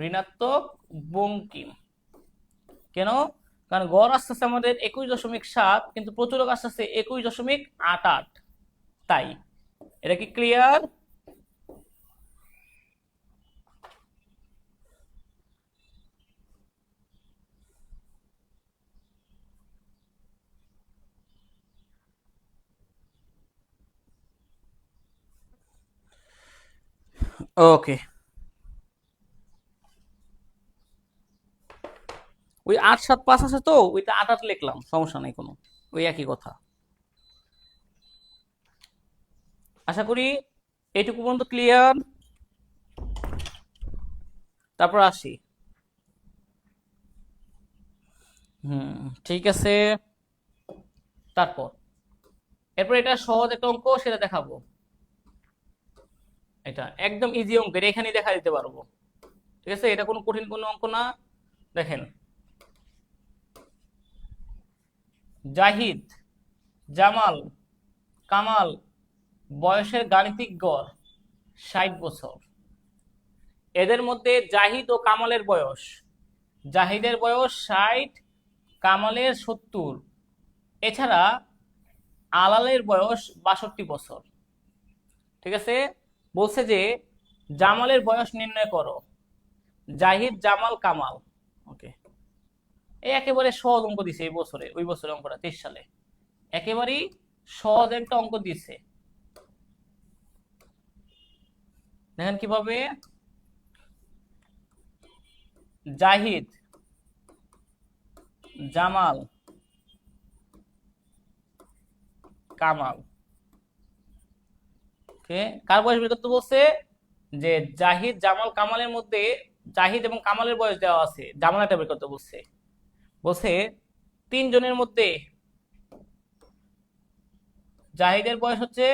Speaker 1: ঋণাত্মক বঙ্কিম। কেন? কারণ গড় আসতে আসতে আমাদের 21.7, কিন্তু প্রচুরক আসতে আসতে 21.88, তাই। এটা কি ক্লিয়ার? ওকে, ওই 8 7 5 আছে তো, ওইটা 8 8 লিখলাম, সমস্যা নাই কোনো, ওই একই কথা। আশা করি এইটুকু পর্যন্ত ক্লিয়ার। তারপর আসি। ঠিক আছে। তারপর এরপর এটা সহজ একটা অঙ্ক, সেটা দেখাবো। এটা একদম ইজি অঙ্ক, এটা এখানেই দেখা দিতে পারবো। ঠিক আছে, এটা কোনো কঠিন কোনো অঙ্ক না। দেখেন, জাহিদ, জামাল, কামাল বয়সের গাণিতিক গড় 60 বছর। এদের মধ্যে জাহিদ ও কামালের বয়স, জাহিদের বয়স 60, কামালের 70, এছাড়া আলালের বয়স 62 বছর। ঠিক আছে, বলছে যে জামালের বয়স নির্ণয় করো। জাহিদ, জামাল, কামাল। ওকে, এই একেবারে সহজ অঙ্ক দিছে এই বছরে, ওই বছরে অঙ্কটা 23 সালে একেবারেই সহজ একটা অঙ্ক দিছে। দেখেন কিভাবে, জাহিদ, জামাল, কামাল। ওকে, কার বয়স বের করতে বলছে? যে জাহিদ, জামাল, কামালের মধ্যে জাহিদ এবং কামালের বয়স দেওয়া আছে, জামালটা বের করতে বলছে। বলছে তিনজনের মধ্যে জাহিদের বয়স হচ্ছে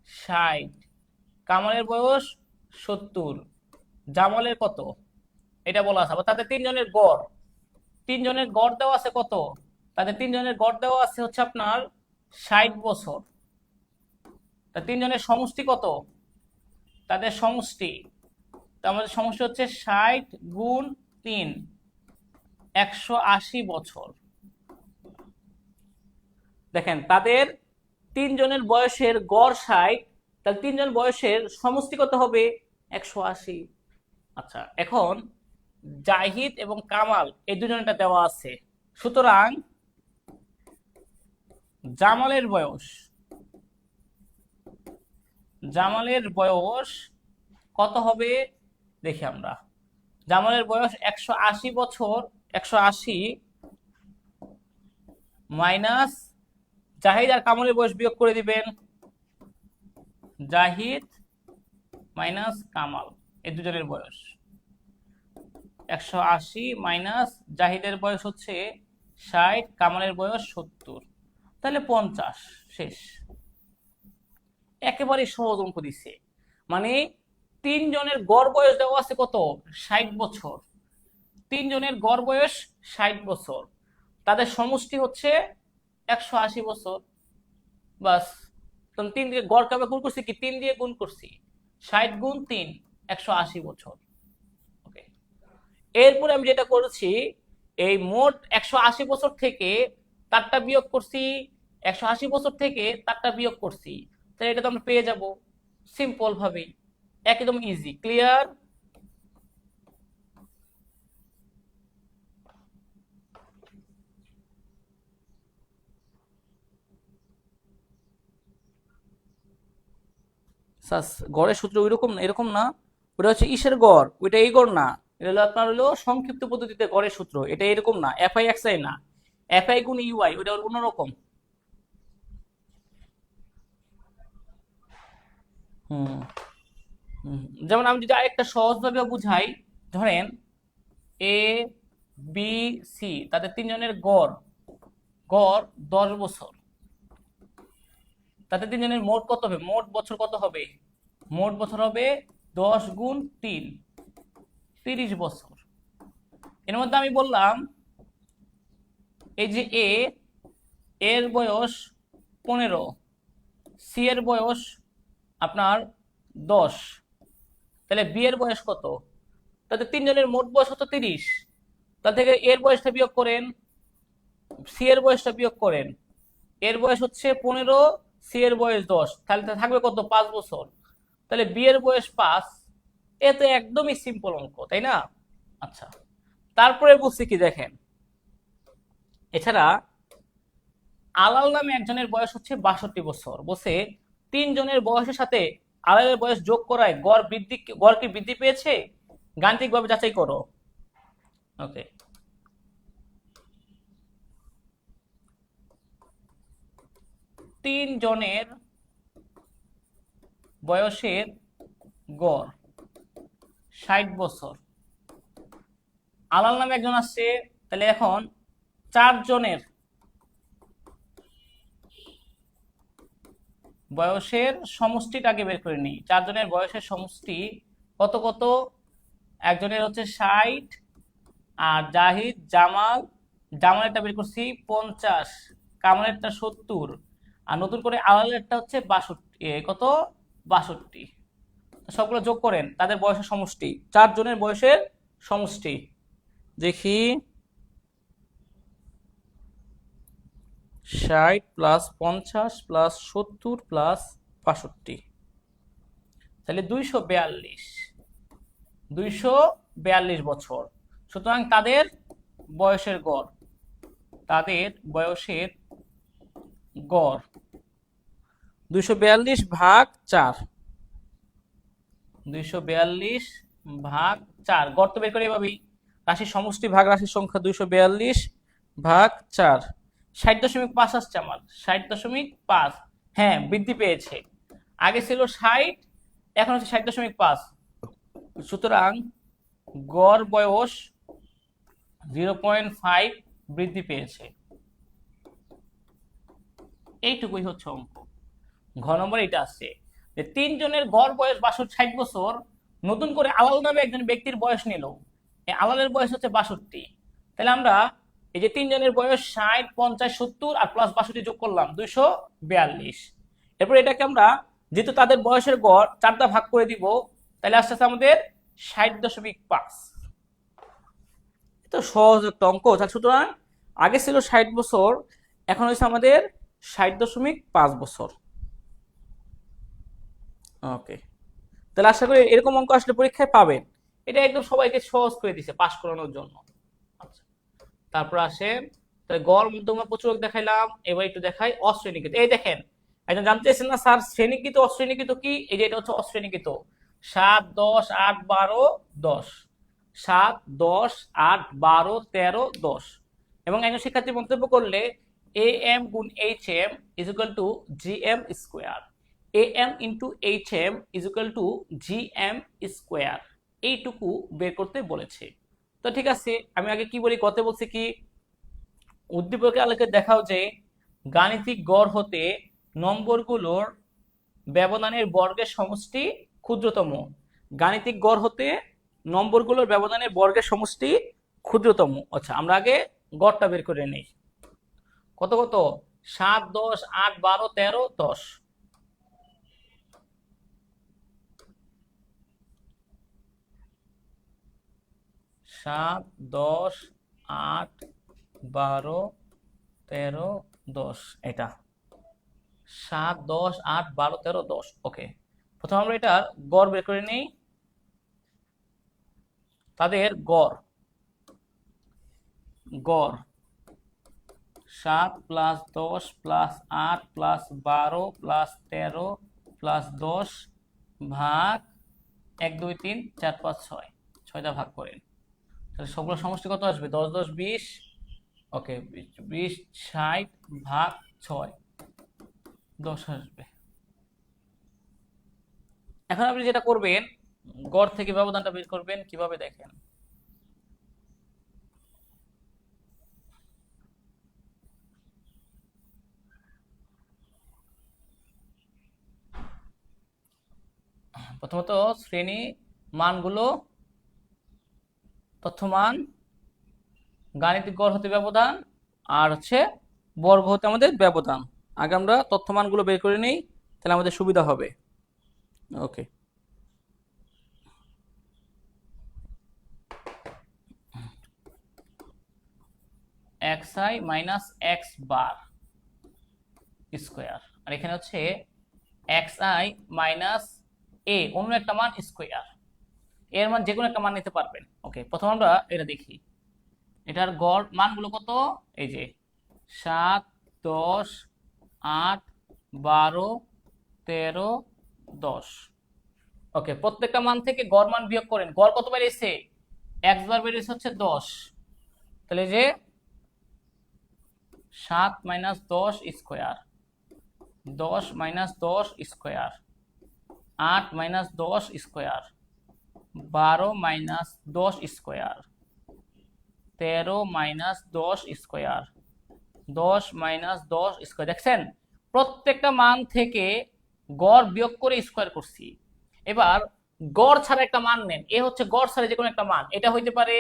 Speaker 1: 60, কামালের বয়স 70, জামালের কত, এটা বলা আছে। আবার তাদের তিনজনের গড়, তিনজনের গড় দেওয়া আছে কত? তাদের তিনজনের গড় দেওয়া আছে হচ্ছে আপনার 60 বছর। তা তিনজনের সমষ্টি কত? তাদের সমষ্টি, আমাদের সমষ্টি হচ্ছে 60 গুণ 3, 180 বছর। দেখেন তাদের তিনজনের বয়সের গড় 60, তাহলে তিনজন বয়সের সমষ্টি কত হবে? 180। আচ্ছা, এখন জাহিদ এবং কামাল এই দুজনটা দেওয়া আছে, সুতরাং জামালের বয়স, জামালের বয়স কত হবে দেখি আমরা। জামালের বয়স 180 বছর, 180 মাইনাস জাহিদ আর কামালের বয়স বিয়োগ করে দিবেন, জাহিদ মাইনাস কামাল এই দুজনের বয়স। 180 মাইনাস জাহিদের বয়স হচ্ছে 60, কামালের বয়স 70, তাহলে 50। শেষ। একেবারে সহজ অঙ্ক দিচ্ছে। মানে তিনজনের গড় বয়স দেওয়া আছে কত? 60 বছর। তিনজনের গড় বয়স 60 বছর, তাদের সমষ্টি হচ্ছে 180 বছর। বাস, তিন দিয়ে গড় কাবে গুণ করছি কি? 3 দিয়ে গুণ করছি। 60 গুণ 3, 180 বছর। ওকে, এরপরে আমি যেটা করেছি, এই মোট 180 বছর থেকে তারটা বিয়োগ করছি, 180 বছর থেকে তারটা বিয়োগ করছি, তাহলে এটা তো আমরা পেয়ে যাব সিম্পল ভাবেই, একদম ইজি। ক্লিয়ার? গড়ের সূত্র ওইরকম না, এরকম না, ওটা হচ্ছে ইসের গড়, ওইটা এই গড় না। এটা হলো আপনার হলো সংক্ষিপ্ত পদ্ধতিতে গড়ের সূত্র, এটা এরকম না, এফআই এক্সআই না, এফআই গুণ ইউআই, ওটা অন্যরকম। হুম হুম, যেমন আমি যদি আরেকটা সহজভাবে বুঝাই, ধরেন এ বি সি তাদের তিনজনের গড়, গড় 10 বছর, তাদের তিনজনের মোট কত হবে? মোট বছর কত হবে? মোট বছর হবে 10 গুণ 3, 30 বছর। এর মধ্যে আমি বললাম এই যে এর বয়স 15, সি এর বয়স আপনার 10, তাহলে বি এর বয়স কত? তাদের তিনজনের মোট বয়স হতো 30, তার থেকে এর বয়সটা বিয়োগ করেন, সি এর বয়সটা বিয়োগ করেন। এর বয়স হচ্ছে 15, সি এর বয়স 10, তাহলে থাকবে কত? 5 বছর। তাহলে বি এর বয়স 5। এ তো একদমই সিম্পল অঙ্ক, তাই না? আচ্ছা, তারপরে বলছি কি দেখেন, এছাড়া আলাল নামে একজনের বয়স হচ্ছে 62 বছর। বলছে তিনজনের বয়সের সাথে আলালের বয়স যোগ করায় গড় কি বৃদ্ধি পেয়েছে? গাণিতিকভাবে যাচাই করো। ওকে, তিনজনের বয়সের গড় 60 বছর, আলাল নামে একজন আসছে, তাহলে এখন 4 জনের বয়সের সমষ্টিটা আগে বের করে নিই। 4 জনের বয়সের সমষ্টি কত কত? একজনের হচ্ছে 60, আর জাহিদ, জামাল, জামালেরটা বের করছি 50, কামালেরটা 70, আর নতুন করে আলালেরটা হচ্ছে 62, কত? 62। সবগুলো যোগ করেন, তাদের বয়সের সমষ্টি, 4 জনের বয়সের সমষ্টি দেখি, 60 প্লাস 50 প্লাস 70 প্লাস 62, তাহলে 242 বছর। সুতরাং তাদের বয়সের গড়, তাদের বয়সের গড় 242 ভাগ 4, 242 ভাগ 4, গড় তো বের করে এভাবেই, রাশির সমষ্টি ভাগ রাশির সংখ্যা 242 ভাগ 4। 60.5 আসছে আমার, 60.5। হ্যাঁ, বৃদ্ধি পেয়েছে, আগে ছিল 60, এখন হচ্ছে 60.5। সুতরাং গড় বয়স 0.5 বৃদ্ধি পেয়েছে। এইটুকুই হচ্ছে অঙ্ক। ঘ নম্বর এটা আসছে যে 3 জনের গড় বয়স 62 বছর, নতুন করে আলাল নামে একজন ব্যক্তির বয়স নিল, এই আলালের বয়স হচ্ছে 62। তাহলে আমরা এই যে 3 জনের বয়স 60, 50, 70 আর প্লাস 62 যোগ করলাম 242। এরপর এটাকে আমরা যেহেতু তাদের বয়সের গড় 4 দ্বারা ভাগ করে দিব, তাহলে আস্তে আস্তে আমাদের 60.5। তো সহজ একটা অঙ্ক। সুতরাং আগে ছিল 60 বছর, এখন হচ্ছে আমাদের 60.5 বছর। ওকে, তাহলে আশা করি এরকম অঙ্ক আসলে পরীক্ষায় পাবেন। এটা একদম সবাইকে সহজ করে দিছে পাস করানোর জন্য। আচ্ছা, তারপর আসে তাহলে গড় মধ্যমা প্রচুরক দেখাইলাম, এবার একটু দেখাই অশ্রেণীকৃত। এই দেখেন, একজন জানতে চাইছেন না স্যার শ্রেণীকৃত অশ্রেণীকৃত কি? এই যে এটা হচ্ছে অশ্রেণীকৃত। 7, 10, 8, 12, 10, 7, 10, 8, 12, 13, 10। এবং একজন শিক্ষার্থী মন্তব্য করলে am গুণ hm is equal to gm square, am into hm is equal to gm square, এইটুকু বের করতে বলেছে। তো ঠিক আছে, আমি আগে কি বলি, কত বলছি কি, উদ্দীপকের আলোকে দেখাও যে গাণিতিক গড় হতে নম্বরগুলোর ব্যবধানের বর্গের সমষ্টি ক্ষুদ্রতম। গাণিতিক গড় হতে নম্বরগুলোর ব্যবধানের বর্গের সমষ্টি ক্ষুদ্রতম। আচ্ছা, আমরা আগে গড়টা বের করে নেই। কত কত? 7, 10, 8, 12, 13, 10। 7, 10, 8, 12, 13, 10, এটা 7, 10, 8, 12, 13, 10। ওকে, প্রথমে আমরা এটার গড় বের করে নিই। তাদের গড় 7 plus 10 plus 8 plus 12 plus 13 plus 10 ভাগ 1, 2, 3, 4, 5, 6, 6টা ভাগ করেন। তাহলে সবগুলো সমষ্টি কত আসবে? 10, 10, 20। ওকে, 20, 60 ভাগ 6, 10 আসবে। এখন আপনি যেটা করবেন, গড় থেকে ব্যবধানটা বের করবেন কিভাবে দেখেন। প্রথমত শ্রেণী মানগুলো, তথ্যমান, গাণিতিক গড় হতে ব্যবধান, আর হচ্ছে বর্গ হতে আমাদের ব্যবধান। আগে আমরা তথ্যমানগুলো বের করে নিই, তাহলে আমাদের সুবিধা হবে। Okay, xi minus x bar square, আর এখানে হচ্ছে xi মাইনাস a অন্য একটা মান স্কোয়ার। এর মান যে কোনো একটা মান নিতে পারবেন। ওকে, প্রথম আমরা এটা দেখি, এটার গড় মানগুলো কত? এই যে 7, 10, 8, 12, 13, 10। ওকে, প্রত্যেকটা মান থেকে গড় মান বিয়োগ করেন। গড় কত বেরিয়েছে? x বার বেরিয়েছে হচ্ছে 10। তাহলে যে 7 minus 10 square, 10 minus 10 square, 8 minus 10 square, 12 minus 10 square, 13 minus 10 square, 10 minus 10 square. দেখছেন, প্রত্যেকটা মান থেকে গড় বিয়োগ করে স্কোয়ার করছি। এবার গড় ছাড়া একটা মান নেন, এ হচ্ছে গড় ছাড়া যে কোনো একটা মান। এটা হইতে পারে,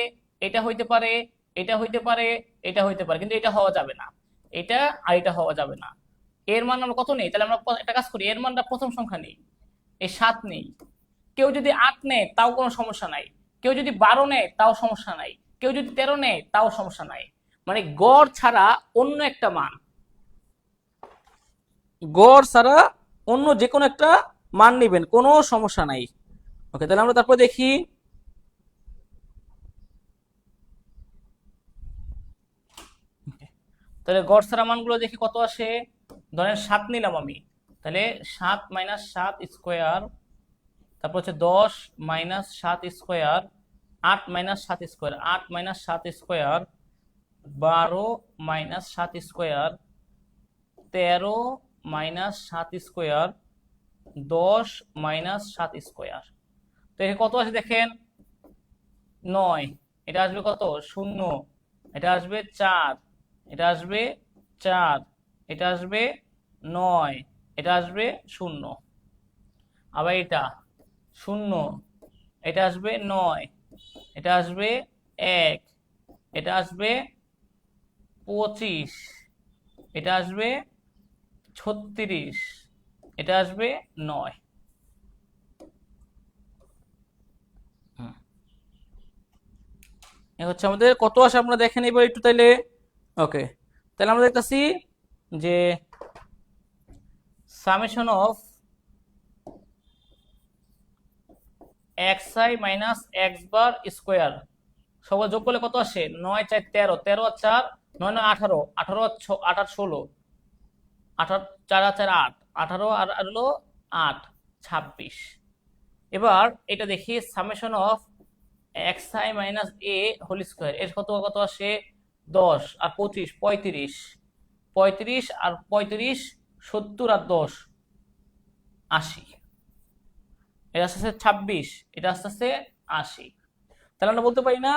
Speaker 1: এটা হইতে পারে, এটা হইতে পারে, এটা হইতে পারে, কিন্তু এটা হওয়া যাবে না। এটা আর এটা হওয়া যাবে না। এর মান আমরা কত নেই? তাহলে আমরা একটা কাজ করি, এর মানটা প্রথম সংখ্যা নেই, এই 7 নেই। কেউ যদি 8 নেয় তাও কোনো সমস্যা নাই, কেউ যদি 12 নেয় তাও সমস্যা নাই, কেউ যদি 13 নেয় তাও সমস্যা নাই। মানে গড় ছাড়া অন্য একটা মান, গড় ছাড়া অন্য যে কোনো একটা মান নেবেন, কোনো সমস্যা নাই। ওকে, তাহলে আমরা তারপর দেখি, তাহলে গড় ছাড়া মানগুলো দেখি কত আসে। ধরেন 7 নিলাম আমি, তাহলে 7 মাইনাস 7 স্কোয়ার তারপর হচ্ছে 10 minus 7 square, 8 minus 7 square, 8 minus 7 square, 12 minus 7 square, 13 minus 7 square, 10 minus 7 square. তো এখানে কত আছে দেখেন, 9। এটা আসবে কত, 0। এটা আসবে 4, এটা আসবে 4, এটা আসবে 9, এটা আসবে 0। আবার এটা 0, এটা আসবে 9, এটা আসবে 1, এটা আসবে 25, এটা আসবে 36, এটা আসবে 9। এ হচ্ছে আমাদের কত আসে আমরা দেখেন এবার একটু তাইলে। ওকে, তাহলে আমরা দেখতেছি যে summation of xi minus x bar square সবাই যোগ করলে কত আসে, 9 4 13, 13 আর 4 9 9 18, 18 আর 8 আর 16, 18 4 আর 4 8, 18 আর হলো 8 26। এবার এটা দেখি summation of xi minus a whole square এর কত কত আসে, 10 আর 25 35, 35 আর 35 70 আর 10 80, এটা আসতে 26, এটা আসতে 80। তাহলে আমরা বলতে পারি না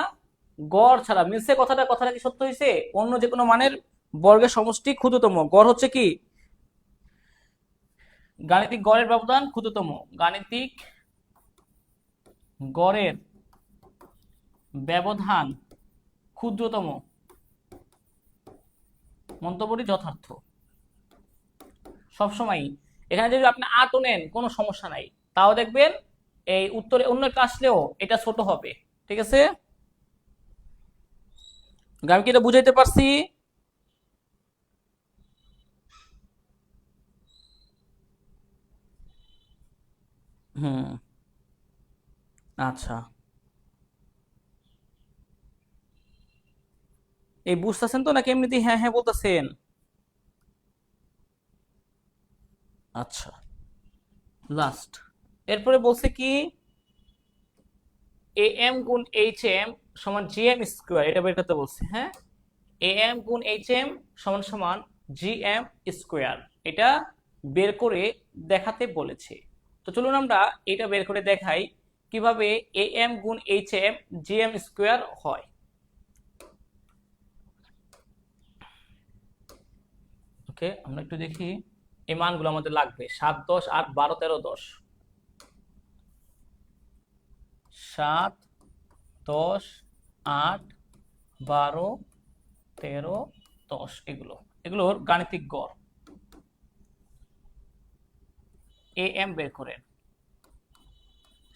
Speaker 1: গড় ছাড়া মিলছে কথাটা, কথাটা কি সত্য হয়েছে, অন্য যে কোনো মানের বর্গের সমষ্টি ক্ষুদ্রতম গড় হচ্ছে কি, গাণিতিক গড়ের ব্যবধান ক্ষুদ্রতম, গাণিতিক গড়ের ব্যবধান ক্ষুদ্রতম। মন্তব্যটি যথার্থ সবসময়। এখানে যদি আপনি 8 নেন কোনো সমস্যা নাই, তাও দেখবেন এই উত্তরে অন্য একটা আসলেও এটা ছোট হবে। ঠিক আছে, আমি কি এটা বুঝাইতে পারছি? হুম, আচ্ছা, এই বুঝতেছেন তো নাকি এমনিতেই হ্যাঁ হ্যাঁ বলতেছেন? আচ্ছা, লাস্ট এরপরে বলছে কি, এ এম গুণ এইচ এম সমান জি এম স্কোয়ার, এটা বের করতে বলছে। হ্যাঁ, এ এম গুণ এইচ এম সমান সমান জি এম স্কোয়ার, এটা বের করে দেখাতে বলেছে। তো চলুন আমরা এটা বের করে দেখাই কিভাবে এ এম গুণ H M G M square হয়। ওকে, আমরা একটু দেখি এই মানগুলো আমাদের লাগবে, 7 10 8 12 13 10, 7 10 8 12 13 10, এগুলোর গাণিতিক গড় এ এম বের করেন।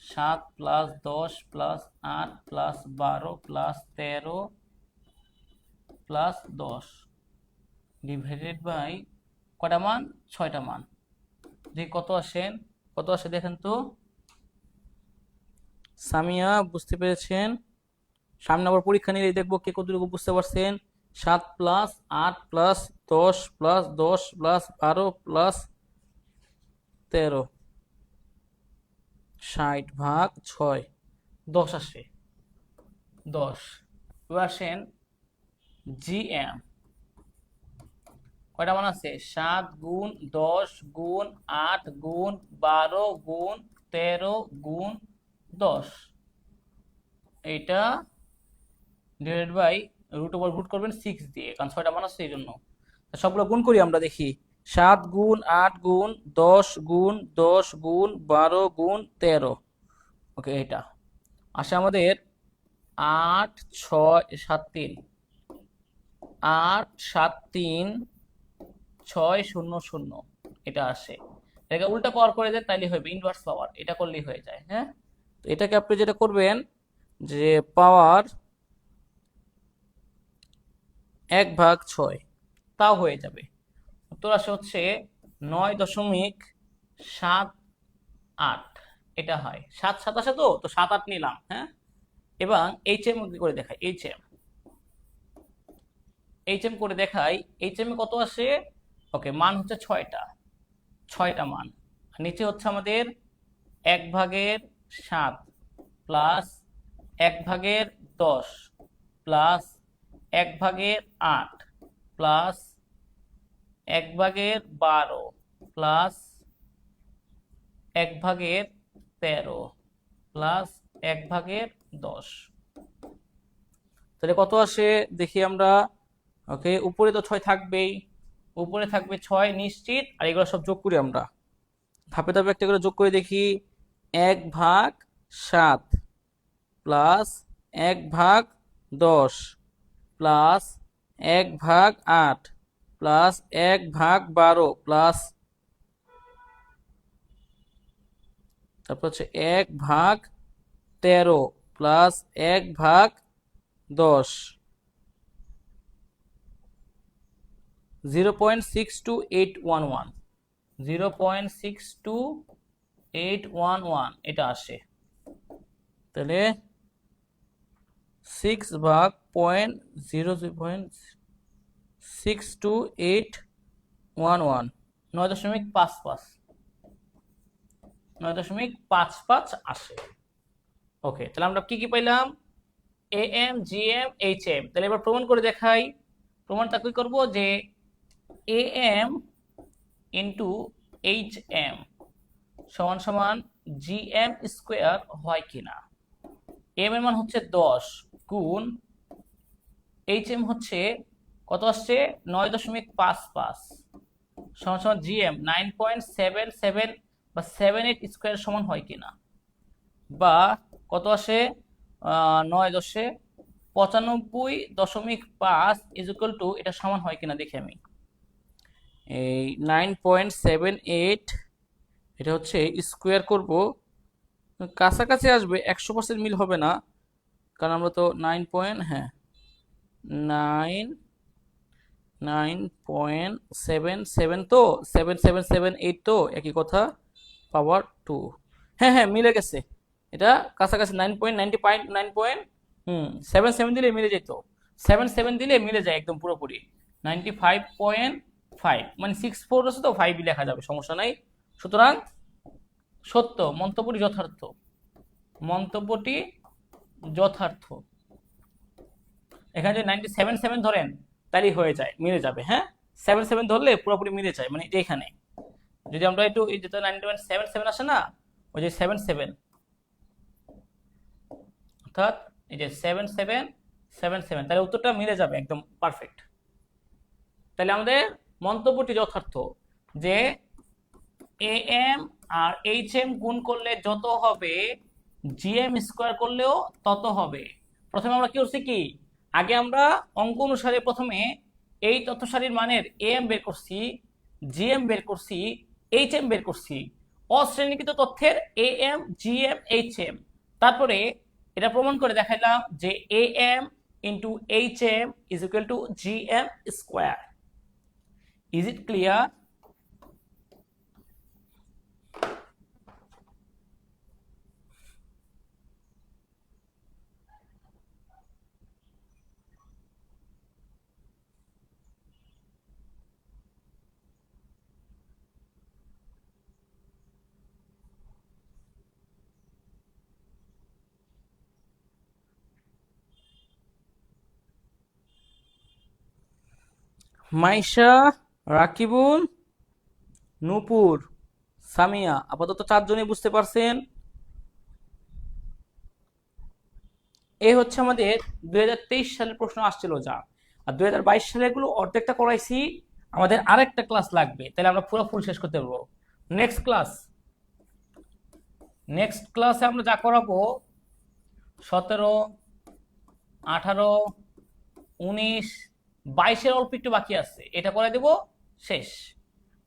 Speaker 1: 7 plus 10 plus 8 plus 12 plus 13 plus 10 divided by কটা মান, 6টা মান। দেখি কত আসেন, কত আসে দেখেন তো। সামিয়া বুঝতে পেরেছেন? সামনে আবার পরীক্ষা নিয়ে দেখবো কে কতটুকু বুঝতে পারছেন। 7 plus 8 plus 10 plus 10 plus 12 plus 13, 60 ভাগ 6, 10 আসে, 10। এবার আসেন জিএম, কয়টা মান আছে, 7 গুণ 10 গুণ 8 গুণ 12 গুণ 13 গুণ 10, এইটা divided by root over root করবেন 6 দিয়ে, কারণ 6টা মান আছে এই জন্য। সবগুলো গুণ করি আমরা দেখি, 7 গুণ 8 গুণ 10 গুণ 10 গুণ 12 গুণ 13। ওকে, এটা আসে আমাদের 8 6 7 3, 8 7 3 6 0 0, এটা আসে। এটাকে উল্টা পাওয়ার করে দেন তাইলে হবে, ইনভার্স পাওয়ার, এটা করলেই হয়ে যায়। হ্যাঁ, তো এটাকে আপনি যেটা করবেন যে পাওয়ার 1/6, তাও হয়ে যাবে। উত্তর আসে হচ্ছে 9.78, এটা হয় 7 7 আসে, তো 7 8 নিলাম। হ্যাঁ, এবং এইচ এম করে দেখাই, এইচ এম করে দেখাই, এইচ এম কত আসে। ওকে, মান হচ্ছে 6টা মান, নিচে হচ্ছে আমাদের 1/7 plus 1/10 plus 1/8 plus 1/12 plus 1/13 plus 1/10। তাহলে কত আসে দেখি আমরা। ওকে, উপরে তো 6 থাকবেই, উপরে থাকবে 6 নিশ্চিত, আর এগুলো সব যোগ করি আমরা, ধাপে ধাপে একটা করে যোগ করে দেখি। 1/7 প্লাস 1/10 প্লাস 1/8 প্লাস 1/12 প্লাস তারপর হচ্ছে 1/13 প্লাস 1/10, 0.62811, 0.62811 এটা আসে। তাহলে 6/0.62811, 9.55, 9.55 আসে। ওকে, তাহলে আমরা কি কি পাইলাম? AM, GM, HM। তাহলে এবার প্রমাণ করে দেখাই। প্রমাণটা কি করব, যে AM ইন্টু HM সমান সমান GM স্কোয়ার হয় কিনা। AM এর মান হচ্ছে 10 গুণ HM হচ্ছে কত আসছে 9.55 সমান সমান GM 9.77 বা 78 স্কোয়ার সমান হয় কিনা, বা কত আসে 9.95.5 ইজ ইকুয়াল টু এটা সমান হয় কিনা দেখি আমি। এই 9.78 এটা হচ্ছে স্কোয়ার করব, কাছাকাছি আসবে, 100% মিল হবে না, কারণ আমরা তো 9.77 তো 7778 তো একই কথা, পাওয়ার 2। হ্যাঁ হ্যাঁ মিলে গেছে, এটা কাছাকাছি 9.77 দিলে মিলে যেত, 77 দিলে মিলে যায় একদম পুরোপুরি। 95.5 মানে 64 আছে তো 5 লেখা যাবে, সমস্যা নাই। সুতরাং সত্য, মন্তব্যটি যথার্থ, মন্তব্যটি যথার্থ। এখানে যদি 97 ধরেন তাহলেই হয়ে যায়, মিলে যাবে। হ্যাঁ, 77 ধরলে পুরোপুরি মিলে যায়, মানে এখানে যদি আমরা একটু এই যেটা 9.77 আসে না, ওই যে 77 অর্থাৎ এই যে 7777, তাহলে উত্তরটা মিলে যাবে একদম পারফেক্ট। তাহলে আমাদের মন্তব্যটি যথার্থ, যে AM আর HM গুণ করলে যত হবে GM স্কোয়ার করলেও তত হবে। প্রথমে আমরা কি করছি, কি আগে আমরা অঙ্ক অনুসারে প্রথমে এই তথ্য সারির মানের AM বের করছি, GM বের করছি, HM বের করছি, অশ্রেণীকৃত তথ্যের AM GM HM, তারপরে এটা প্রমাণ করে দেখাইলাম যে AM into HM is equal to GM square. Is it clear? Maisha, Rakibul, Nupur, Samia, আপাতত 4 জনই বুঝতে পারছেন। এই হচ্ছে আমাদের 2023 সালের প্রশ্ন আসছিল যা, আর 2022 সালের গুলো অর্ধেকটা করাইছি, আমাদের আরেকটা ক্লাস লাগবে, তাহলে আমরা পুরো ফুল শেষ করতে পারবো। নেক্সট ক্লাসে আমরা যা করাবো 17, 18, 19, 22 অল্প একটু বাকি আছে, এটা করে দেব শেষ।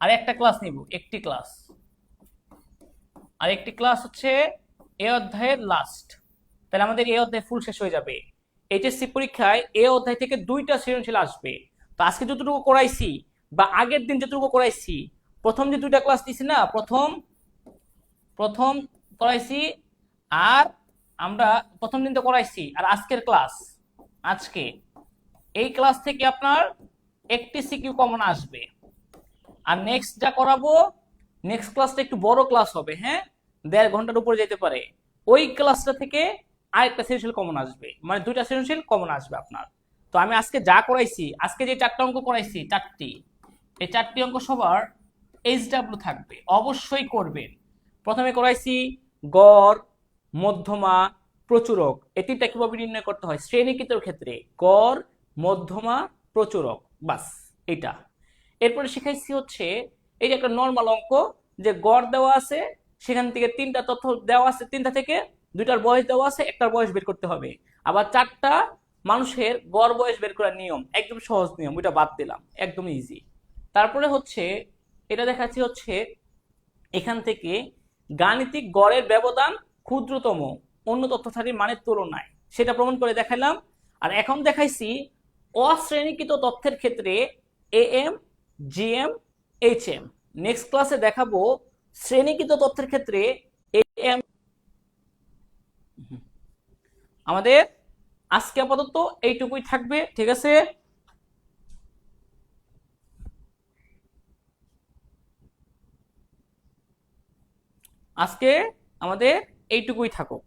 Speaker 1: আর একটা ক্লাস নিব, একটি ক্লাস হচ্ছে এই অধ্যায়ের লাস্ট, তাহলে আমাদের এই অধ্যায় ফুল শেষ হয়ে যাবে। এইচএসসি পরীক্ষায় এই অধ্যায় থেকে 2টা সৃজনশীল আসবে। তো আজকে যতটুকু করাইছি বা আগের দিন যতটুকু করাইছি, প্রথম যে 2টা ক্লাস দিছি না, প্রথম করাইছি, আর আমরা প্রথম দিন তো করাইছি, আর আজকে এই ক্লাস থেকে আপনার একটি সিকিউ কমন আসবে। আর নেক্সট যা করাবো, নেক্সট ক্লাসটা একটু বড় ক্লাস হবে। হ্যাঁ, 1.5 ঘন্টার উপরে যেতে পারে, ওই ক্লাসটা থেকে আরেকটা সৃজনশীল কমন আসবে, মানে দুইটা সৃজনশীল কমন আসবে আপনার। তো আমি আজকে যা করাইছি, আজকে যে 4টা অঙ্ক করাইছি, এই 4টি অঙ্ক সবার এইচডাব্লিউ থাকবে, অবশ্যই করবেন। প্রথমে করাইছি গড়, মধ্যমা, প্রচুরক, এই তিনটা কিভাবে নির্ণয় করতে হয় শ্রেণীকৃতর ক্ষেত্রে, গড়, মধ্যমা, প্রচুরক, বাস এটা। এরপরে শিখাইছি হচ্ছে এই যে একটা নর্মাল অঙ্ক, যে গড় দেওয়া আছে, সেখান থেকে 3টা তথ্য দেওয়া আছে, 3টা থেকে 2টার বয়স দেওয়া আছে, একটার বয়স বের করতে হবে। আবার 4টা মানুষের গড় বয়স বের করার নিয়ম, একদম সহজ নিয়ম, ওইটা বাদ দিলাম, একদম ইজি। তারপরে হচ্ছে এটা দেখাচ্ছি হচ্ছে এখান থেকে গাণিতিক গড়ের ব্যবধান ক্ষুদ্রতম অন্য তথ্যসারির মানের তুলনায়, সেটা প্রমাণ করে দেখাইলাম। আর এখন দেখাইছি অশ্রেণীকৃত তথ্যের ক্ষেত্রে এএম, জিএম, এইচএম। নেক্সট ক্লাসে দেখাবো শ্রেণীকৃত তথ্যের ক্ষেত্রে এএম। আমাদের আজকে আপাতত এইটুকুই থাকবে, ঠিক আছে। আজকে আমাদের এইটুকুই থাকুক।